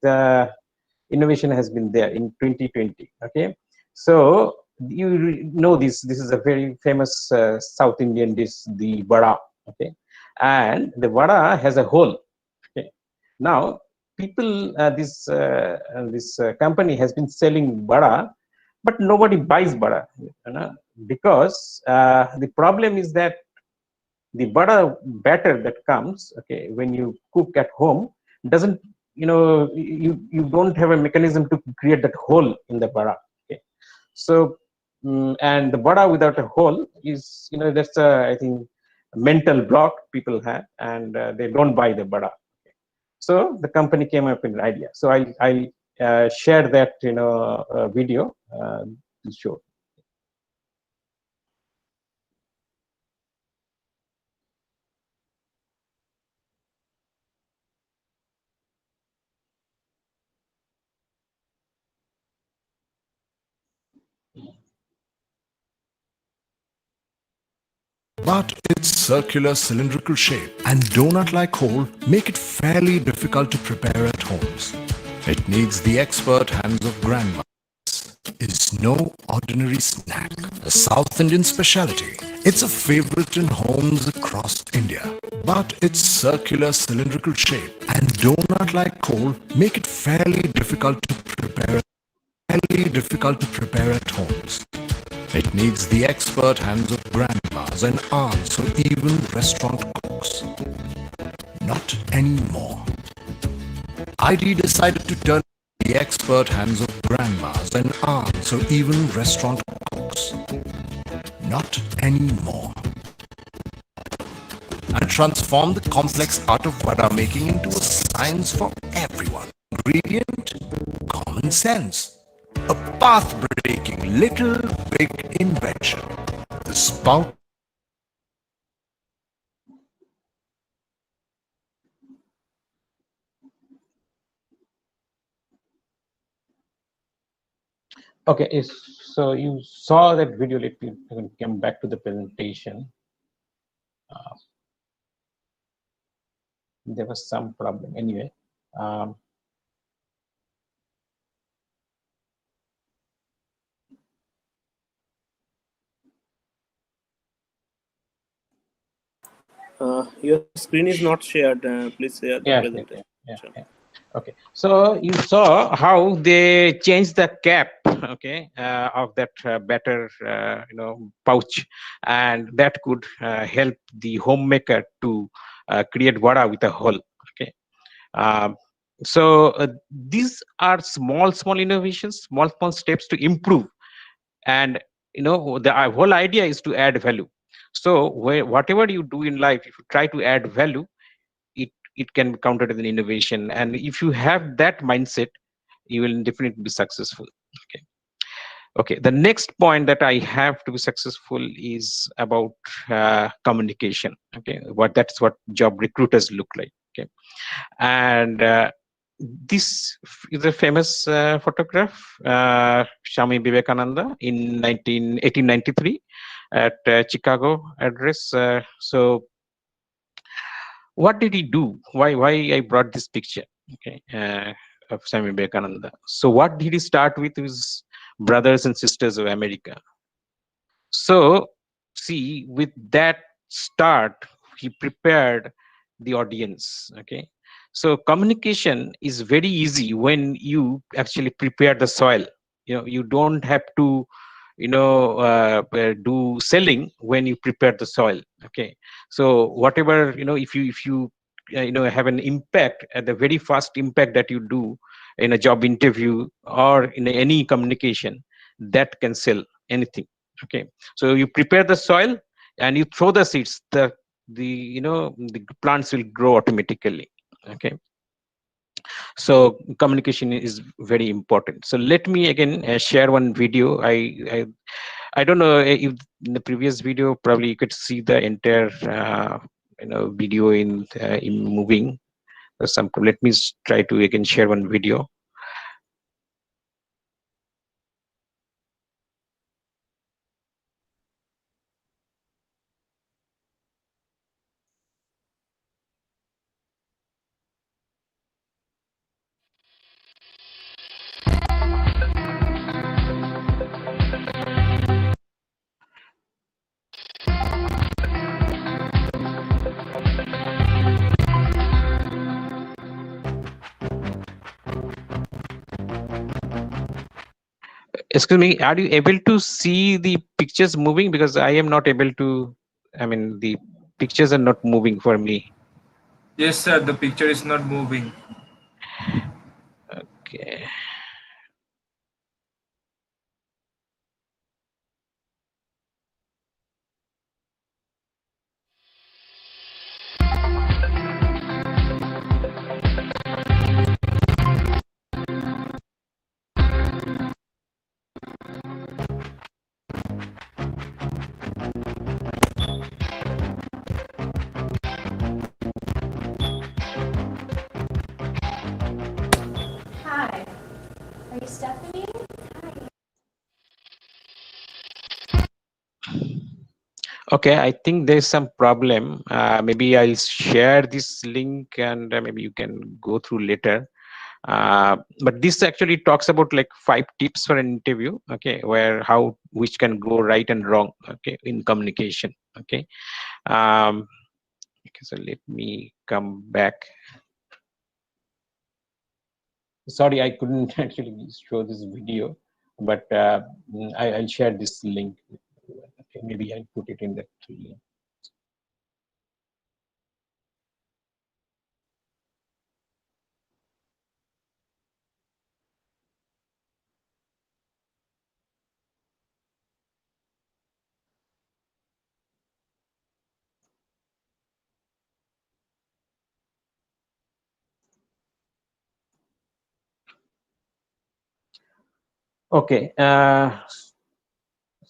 Speaker 4: Innovation has been there in 2020. Okay, so you know this is a very famous South Indian dish, the vada. Okay, and the vada has a hole. Okay, now people this company has been selling vada, but nobody buys vada, because the problem is that the vada batter that comes, okay, when you cook at home, doesn't, you don't have a mechanism to create that hole in the vada. Okay, so and the vada without a hole is, that's I think mental block people have, and they don't buy the vada. Okay. So the company came up with an idea. So I share that video to show.
Speaker 6: But its circular cylindrical shape and donut-like hole make it fairly difficult to prepare at homes. It needs the expert hands of grandma. Is no ordinary snack, a South Indian specialty. It's a favorite in homes across India. But its circular cylindrical shape and donut-like hole make it fairly difficult to prepare at homes. It needs the expert hands of grandmas and aunts or even restaurant cooks. Not anymore. ID decided to turn the expert hands of grandmas and aunts or even restaurant cooks. Not anymore. And transform the complex art of vada making into a science for everyone. Ingredient: common sense. A path-breaking little big invention. The spout.
Speaker 4: Okay, so you saw that video. Let me come back to the presentation. There was some problem anyway.
Speaker 3: Your screen is not shared. Please share the
Speaker 4: Yeah,
Speaker 3: presentation.
Speaker 4: yeah. Okay, so you saw how they changed the cap, okay, of that batter, pouch, and that could help the homemaker to create vada with a hole. Okay, um, so these are small innovations, small steps to improve, and the whole idea is to add value. So whatever you do in life, if you try to add value, it can be counted as an innovation, and if you have that mindset, you will definitely be successful. Okay, the next point that I have to be successful is about communication. Okay, that's what job recruiters look like. Okay, and this is a famous photograph, Swami Vivekananda in 1893 at Chicago address. So what did he do? Why I brought this picture, okay, of Swami Vivekananda? So what did he start with his brothers and sisters of America? So see, with that start, he prepared the audience. Okay, so communication is very easy when you actually prepare the soil. You don't have to do selling when you prepare the soil. Okay, so whatever, if you have an impact at the very first impact that you do in a job interview or in any communication, that can sell anything. Okay, so you prepare the soil and you throw the seeds, the plants will grow automatically. Okay, so communication is very important. So let me again share one video. I don't know if in the previous video probably you could see the entire video in moving. Let me try to again share one video. Excuse me, are you able to see the pictures moving? Because I am not able to, the pictures are not moving for me.
Speaker 7: Yes, sir, the picture is not moving.
Speaker 4: Okay.
Speaker 8: Hi, are you Stephanie?
Speaker 4: Okay, I think there's some problem. Maybe I'll share this link and maybe you can go through later. But this actually talks about like 5 tips for an interview. Okay, which can go right and wrong. Okay, in communication. Okay. Okay, so let me come back. Sorry, I couldn't actually show this video, but I'll share this link. Okay, maybe I'll put it in the link. Okay.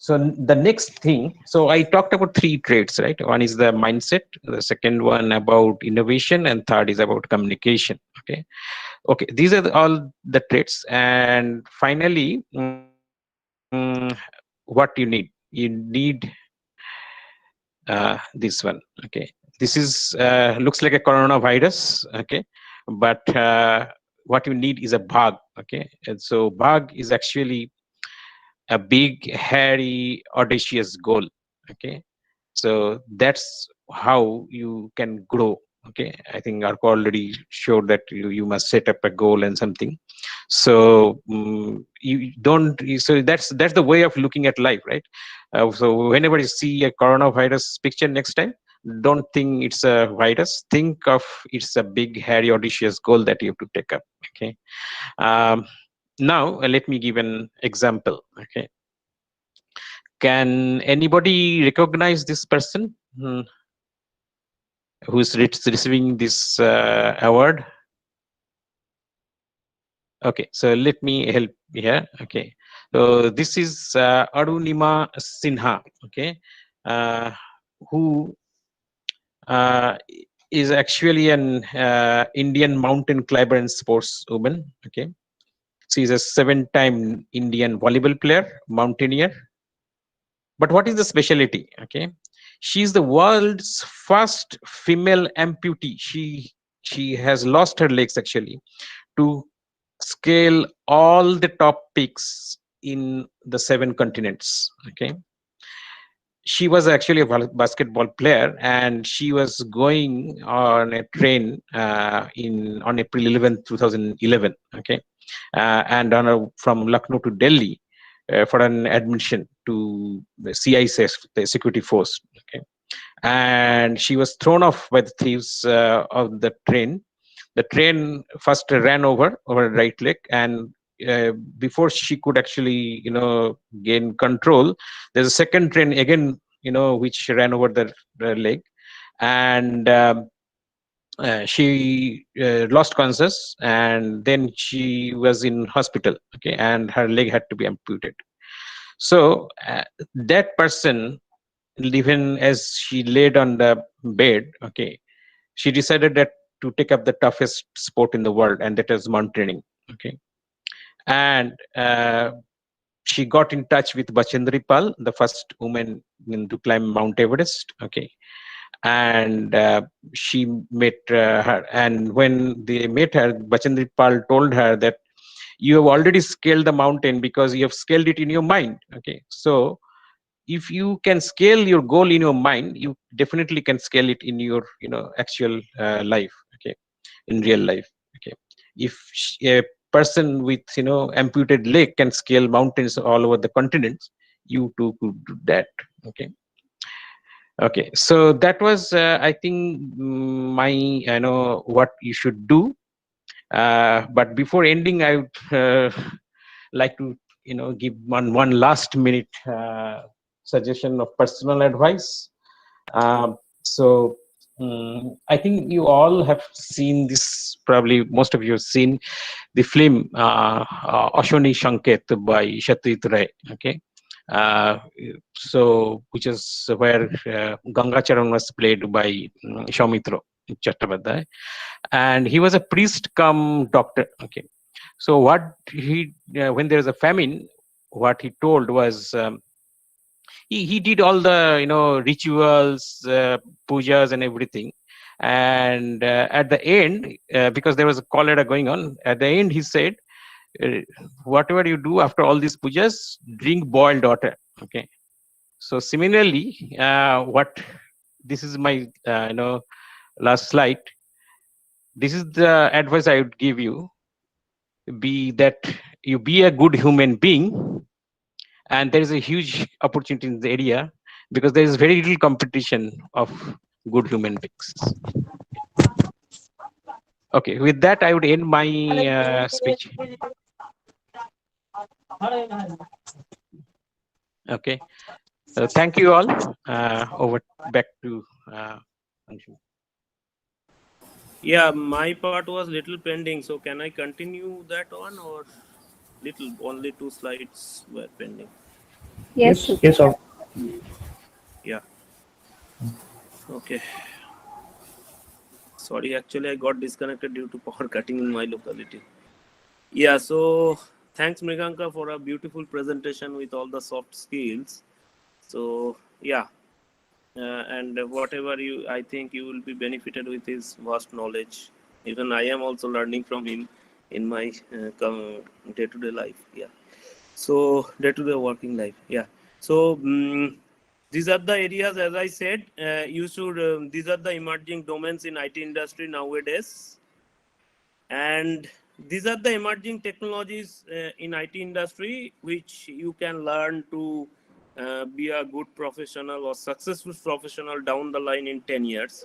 Speaker 4: So the next thing, so I talked about 3 traits, right? One is the mindset, the second one about innovation, and third is about communication. Okay. Okay. These are all the traits, and finally, what you need? You need this one. Okay. This is looks like a coronavirus. Okay, but what you need is a bug. Okay, and so bug is actually a big, hairy, audacious goal. Okay, so that's how you can grow. Okay, I think Arko already showed that you must set up a goal and something. So you don't. So that's the way of looking at life, right? So whenever you see a coronavirus picture next time, don't think it's a virus. Think of it's a big, hairy, audacious goal that you have to take up. Okay. Now let me give an example. Okay. Can anybody recognize this person who's receiving this award? Okay, so let me help here. Okay, so this is Arunima Sinha. Okay, who is actually an Indian mountain climber and sportswoman. Okay, she is a 7-time Indian volleyball player, mountaineer. But what is the specialty? Okay, she is the world's first female amputee. She has lost her legs actually to scale all the top peaks in the 7 continents. Okay, she was actually a basketball player, and she was going on a train on April 11th, 2011. Okay, and from Lucknow to Delhi for an admission to the CISF, the security force. Okay, and she was thrown off by the thieves of the train. The train first ran over her right leg, and before she could actually gain control, there's a second train again which ran over the leg, and she lost conscious, and then she was in hospital. Okay, and her leg had to be amputated. So that person, even as she laid on the bed, okay, she decided that to take up the toughest sport in the world, and that is mountaineering. Okay, and she got in touch with Bachendri Pal, the first woman to climb Mount Everest. Okay, and she met her, and when they met her, Bachendri Pal told her that you have already scaled the mountain because you have scaled it in your mind. Okay, so if you can scale your goal in your mind, you definitely can scale it in your actual life. Okay, in real life. Okay, if a person with amputated leg can scale mountains all over the continents, you too could do that. Okay. Okay, so that was I think my what you should do. But before ending, I would like to give one last minute suggestion of personal advice. So I think you all have seen this, probably most of you have seen the film Ashwini Shanket by Satyajit Ray. Okay, so which is where Ganga Charan was played by Soumitra Chattopadhyay, and he was a priest come doctor. Okay, so what he when there is a famine, what he told was he did all the rituals, pujas and everything, and at the end, because there was a cholera going on, at the end he said, whatever you do after all these pujas, drink boiled water. Okay, so similarly, what this is my last slide. This is the advice I would give you: be that you be a good human being, and there is a huge opportunity in the area because there is very little competition of good human beings. Okay, with that I would end my speech. Okay, thank you all. Over back to Anshu.
Speaker 3: Yeah, my part was little pending, so can I continue that one, or little only 2 slides were pending?
Speaker 8: Yes.
Speaker 2: Yes, sir.
Speaker 3: Yeah. Okay. Sorry, actually I got disconnected due to power cutting in my locality. Yeah, so thanks Mriganka for a beautiful presentation with all the soft skills. So yeah, and whatever I think you will be benefited with his vast knowledge. Even I am also learning from him in my day-to-day life. Yeah. So day-to-day working life. Yeah. So These are the areas, as I said, these are the emerging domains in IT industry nowadays. And these are the emerging technologies in IT industry, which you can learn to be a good professional or successful professional down the line in 10 years.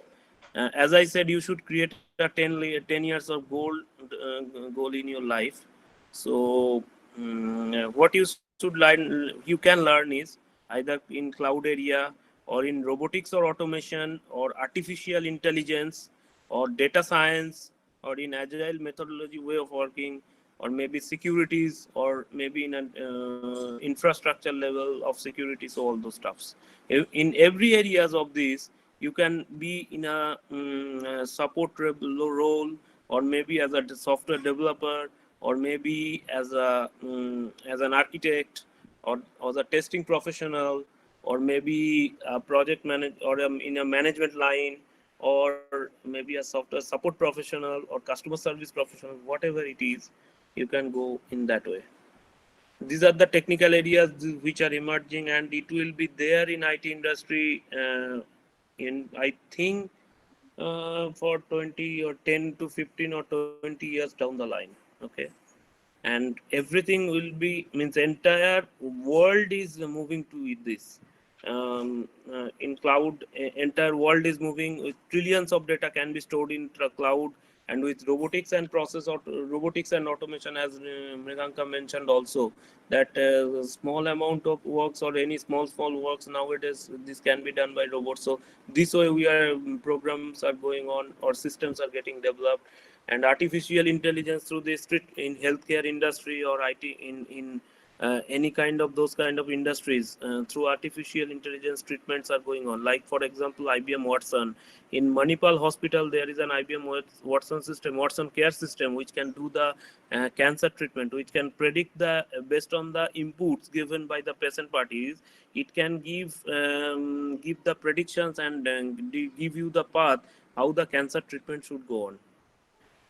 Speaker 3: As I said, you should create a 10 years of goal in your life. So what you can learn is either in cloud area or in robotics or automation or artificial intelligence or data science or in agile methodology way of working or maybe securities or maybe in an infrastructure level of security. So all those stuffs in every areas of this you can be in a support role or maybe as a software developer or maybe as an architect or as a testing professional or maybe a project manager or in a management line or maybe a software support professional or customer service professional, whatever it is, you can go in that way. These are the technical areas which are emerging, and it will be there in IT industry in I think for 20 or 10 to 15 or 20 years down the line. Okay, and everything will be means entire world is moving to this. In cloud, entire world is moving with trillions of data can be stored in cloud, and with robotics and robotics and automation, as Mriganka mentioned also, that small amount of works or any small works nowadays this can be done by robots. So this way we are programs are going on or systems are getting developed, and artificial intelligence through this in healthcare industry or IT in any kind of those kind of industries through artificial intelligence treatments are going on. Like for example, IBM Watson in Manipal Hospital, there is an IBM Watson system, Watson Care system, which can do the cancer treatment, which can predict the based on the inputs given by the patient parties. It can give the predictions and give you the path how the cancer treatment should go on.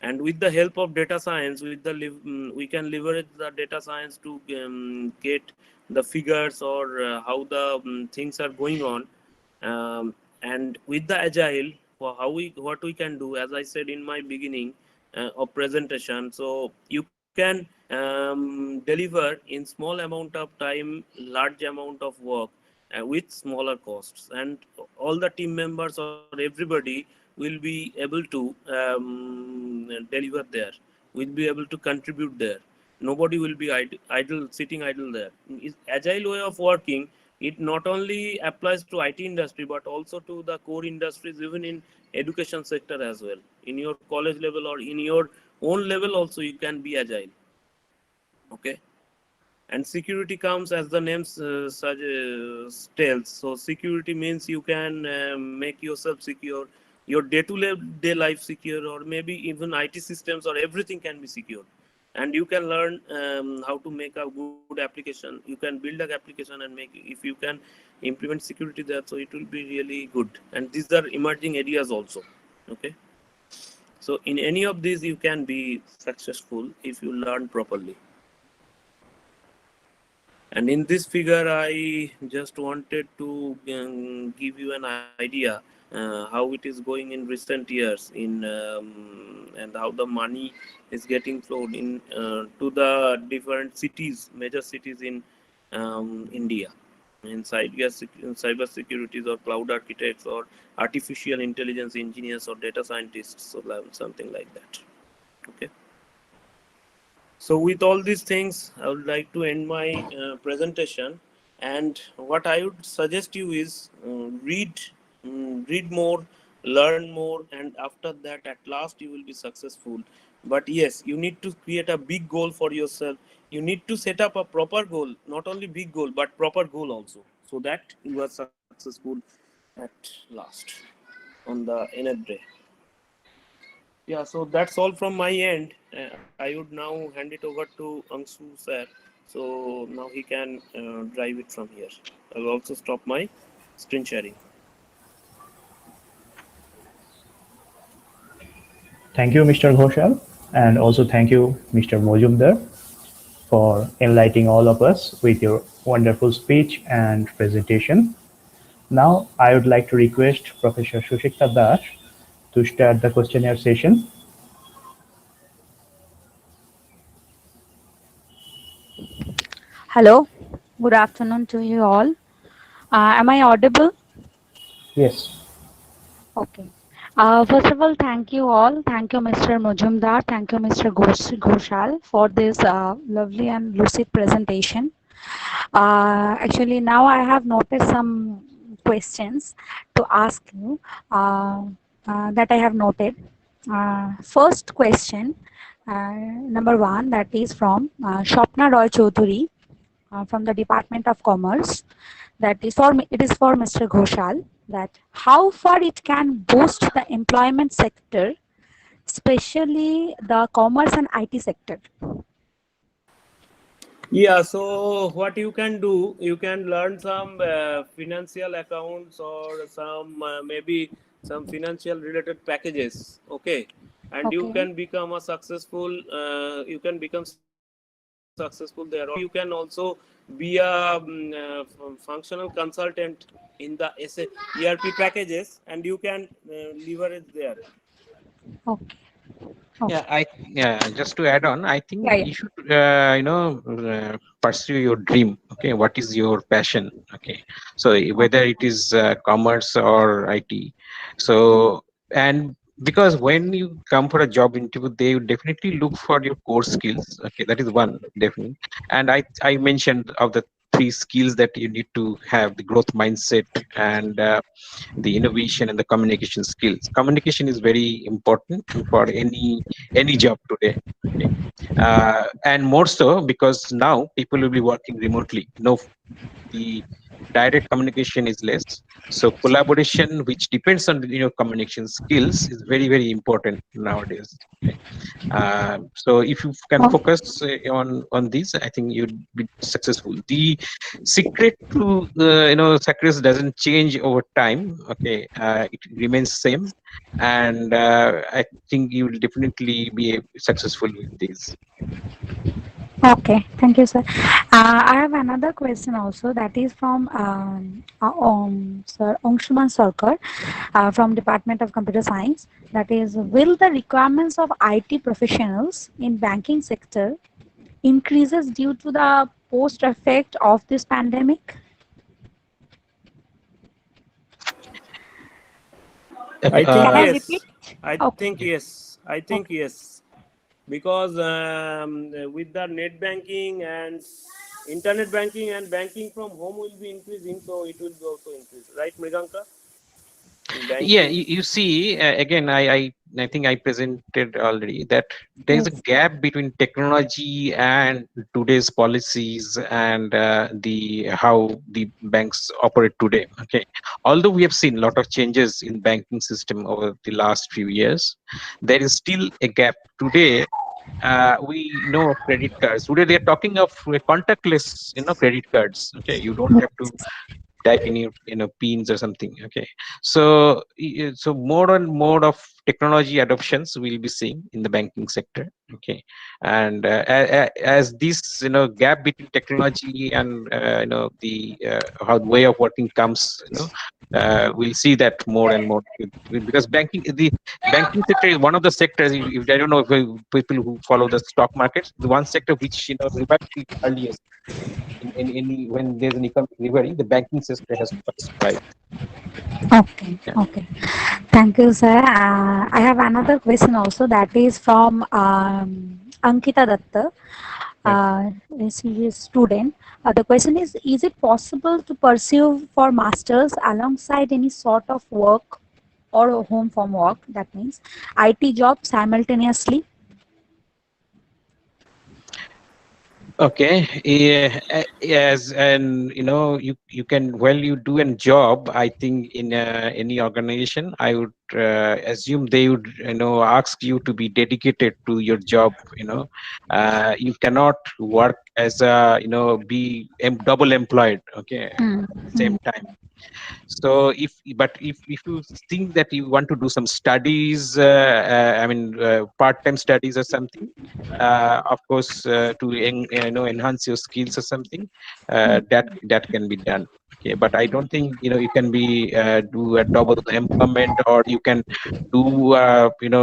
Speaker 3: And with the help of data science, we can leverage the data science to get the figures or how the things are going on. And with the agile, what we can do, as I said in my beginning of presentation, so you can deliver in small amount of time large amount of work with smaller costs, and all the team members or everybody will be able to deliver there, will be able to contribute there. Nobody will be sitting idle there. Agile way of working, it not only applies to IT industry but also to the core industries, even in education sector as well. In your college level or in your own level also you can be agile. Okay. And security comes as the name tells. So security means you can make yourself secure, your day-to-day life secure, or maybe even IT systems or everything can be secured. And you can learn how to make a good application. You can build an application and make, if you can implement security there, so it will be really good. And these are emerging areas also. Okay. So in any of these, you can be successful if you learn properly. And in this figure, I just wanted to give you an idea how it is going in recent years and how the money is getting flowed in to the different cities, major cities in India, in cyber securities or cloud architects or artificial intelligence engineers or data scientists or something like that. Okay. So with all these things, I would like to end my presentation. And what I would suggest you is read more, learn more, and after that, at last, you will be successful. But yes, you need to create a big goal for yourself. You need to set up a proper goal, not only big goal, but proper goal also, so that you are successful at last on the end day. Yeah, so that's all from my end. I would now hand it over to Angshu sir. So now he can drive it from here. I'll also stop my screen sharing.
Speaker 2: Thank you, Mr. Ghoshal, and also thank you, Mr. Mojumdar, for enlightening all of us with your wonderful speech and presentation. Now, I would like to request Professor Sushikta Das to start the questionnaire session.
Speaker 9: Hello, good afternoon to you all. Am I audible?
Speaker 2: Yes.
Speaker 9: Okay. First of all, thank you all. Thank you, Mr. Mujumdar. Thank you, Mr. Ghoshal, for this lovely and lucid presentation. Actually, now I have noted some questions to ask you that I have noted. First question, number one, that is from Shopna Roy Chaudhary from the Department of Commerce. That is for it is for Mr. Ghoshal. That how far it can boost the employment sector, especially the commerce and IT sector.
Speaker 3: Yeah, so what you can do, you can learn some financial accounts or some maybe some financial related packages, okay, and you
Speaker 9: Okay.
Speaker 3: can become a successful. You can become successful there, or you can also be a functional consultant in the ERP packages, and you can leverage there.
Speaker 9: Okay.
Speaker 4: Yeah,
Speaker 9: Okay.
Speaker 4: just to add on, I think
Speaker 9: Yeah. Yeah.
Speaker 4: you should pursue your dream. Okay, what is your passion? Okay, so whether it is commerce or IT, so and because when you come for a job interview, they would definitely look for your core skills. Okay, that is one definitely, and I mentioned of the three skills that you need to have: the growth mindset and the innovation and the communication skills. Communication is very important for any job today. Okay, and more so because now people will be working remotely. No, the direct communication is less. So collaboration, which depends on communication skills, is very important nowadays. Okay. So if you can
Speaker 9: Oh,
Speaker 4: focus on this, I think you'd be successful. The secret to success doesn't change over time. Okay, it remains same, and I think you will definitely be successful with this.
Speaker 9: okay. Thank you, sir. I have another question also that is from Sir Angshuman Sarkar from Department of Computer Science. That is, will the requirements of IT professionals in banking sector increases due to the post effect of this pandemic?
Speaker 3: I
Speaker 4: Okay,
Speaker 3: think
Speaker 9: Can I
Speaker 3: yes.
Speaker 9: repeat?
Speaker 3: I
Speaker 9: Okay.
Speaker 3: think yes. I think
Speaker 9: Okay.
Speaker 3: yes. Because with the net banking and internet banking and banking from home will be increasing, so it will be also increase, right, Mriganka? In
Speaker 4: yeah,
Speaker 3: banking.
Speaker 4: you see, again, I think I presented already that there is a
Speaker 9: Yes.
Speaker 4: gap between technology and today's policies and the how the banks operate today. Okay, although we have seen a lot of changes in banking system over the last few years, there is still a gap today. We know of credit cards today. They are talking of contactless credit cards. Okay, you don't have to type in your pins or something. Okay, so so more and more of technology adoptions we'll be seeing in the banking sector. Okay, and as this gap between technology and the how the way of working comes, we'll see that more and more because the banking sector is one of the sectors. If I don't know if people who follow the stock markets, the one sector which revived the earliest in any when there's an economic recovery, the banking sector has first survived.
Speaker 9: Okay.
Speaker 4: Yeah.
Speaker 9: Okay. Thank you, sir. I have another question also that is from Ankita Datta.
Speaker 4: Okay.
Speaker 9: She is a student. The question is it possible to pursue for masters alongside any sort of work or a home from work? That means IT job simultaneously.
Speaker 4: Okay. Yeah, yes, and you can while you do a job. I think in any organization, I would assume they would ask you to be dedicated to your job. You cannot work as a be double employed. Okay,
Speaker 9: Hmm.
Speaker 4: at the
Speaker 9: Hmm.
Speaker 4: same time. So if you think that you want to do some studies, part-time studies or something, of course, to enhance your skills or something, that can be done. Okay, but I don't think you can be do a double employment, or you can do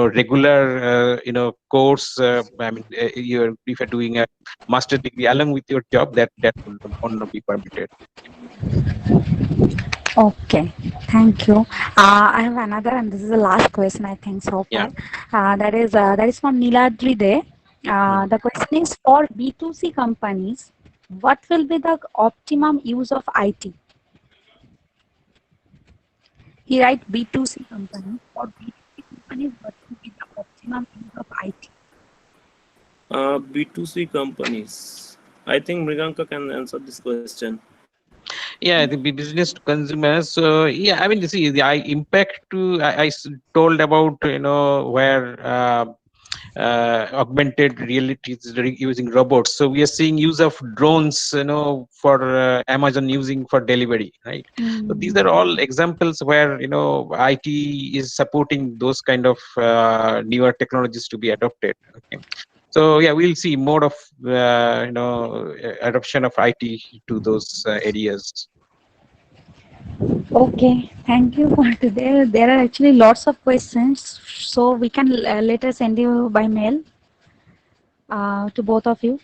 Speaker 4: regular course. If you're doing a master degree along with your job, that will not be permitted.
Speaker 9: Okay, thank you. I have another, and this is the last question, I think, so
Speaker 4: Yeah.
Speaker 9: far. That is from Niladri Day. The question is, for B2C companies, what will be the optimum use of IT? He writes B2C companies. For B2C companies, what will be the optimum use of IT?
Speaker 3: B2C companies. I think Mriganka can answer this question.
Speaker 4: Yeah, the business to consumers. So yeah, I mean, you see, the impact to told about where augmented reality is using robots. So we are seeing use of drones, for Amazon using for delivery, right? So these are all examples where IT is supporting those kind of newer technologies to be adopted. Okay. So yeah, we'll see more of adoption of IT to those areas.
Speaker 9: Okay, thank you for today. There are actually lots of questions, so we can later send you by mail to both of you.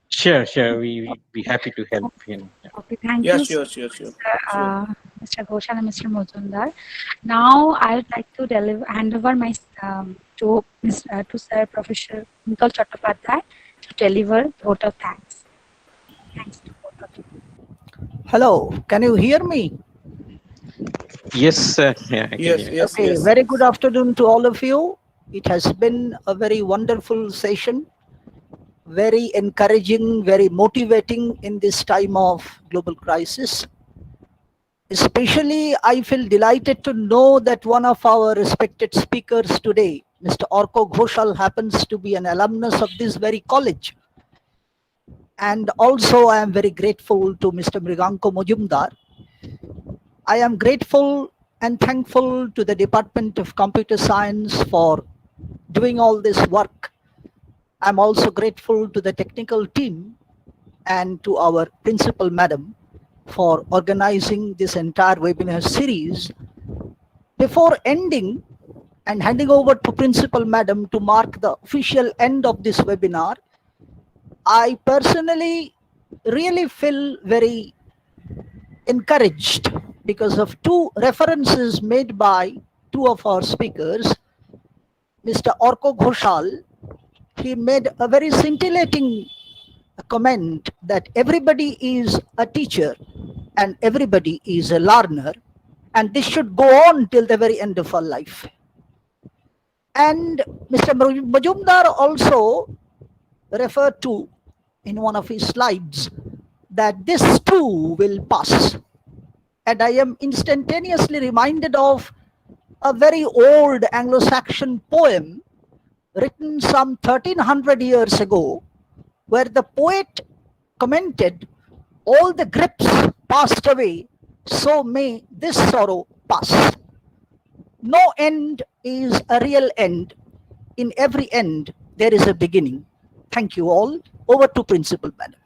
Speaker 4: Sure. We be happy to help.
Speaker 9: Okay, thank
Speaker 3: Yeah,
Speaker 9: you,
Speaker 3: sure.
Speaker 9: Mr. Ghoshal and Mr. Mujumdar. Now I would like to hand over my to Sir Professor Minkal Chattopadhyay to deliver vote of thanks. Thanks to both of you.
Speaker 5: Hello, can you hear me?
Speaker 4: Yes, yeah, I can hear you.
Speaker 5: Okay, very good afternoon to all of you. It has been a very wonderful session, very encouraging, very motivating in this time of global crisis. Especially, I feel delighted to know that one of our respected speakers today, Mr. Orko Ghoshal, happens to be an alumnus of this very college. And also, I am very grateful to Mr. Mriganko Mojumdar. I am grateful and thankful to the Department of Computer Science for doing all this work. I'm also grateful to the technical team and to our principal madam for organizing this entire webinar series. Before ending and handing over to principal madam to mark the official end of this webinar, I personally really feel very encouraged because of two references made by two of our speakers. Mr. Orko Ghoshal, he made a very scintillating comment that everybody is a teacher and everybody is a learner, and this should go on till the very end of our life. And Mr. Majumdar also referred to in one of his slides that this too will pass. And I am instantaneously reminded of a very old Anglo-Saxon poem written some 1300 years ago, where the poet commented, all the grips passed away, so may this sorrow pass. No end is a real end. In every end, there is a beginning. Thank you all. Over to Principal Madam.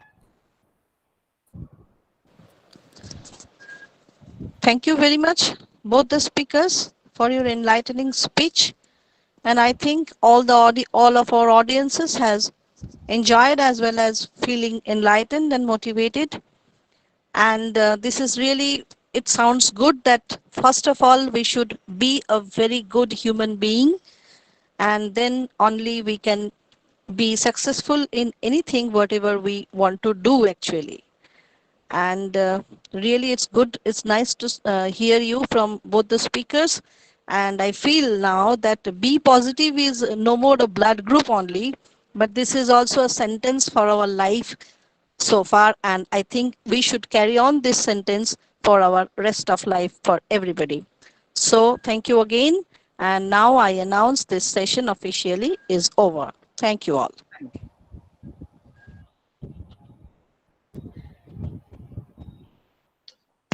Speaker 1: Thank you very much, both the speakers, for your enlightening speech. And I think all of our audiences has enjoyed as well as feeling enlightened and motivated. And this is really, it sounds good that first of all, we should be a very good human being, and then only we can be successful in anything, whatever we want to do actually. And really it's good, it's nice to hear you from both the speakers. And I feel now that be positive is no more a blood group only, but this is also a sentence for our life so far, and I think we should carry on this sentence for our rest of life for everybody. So thank you again, and now I announce this session officially is over. Thank you all.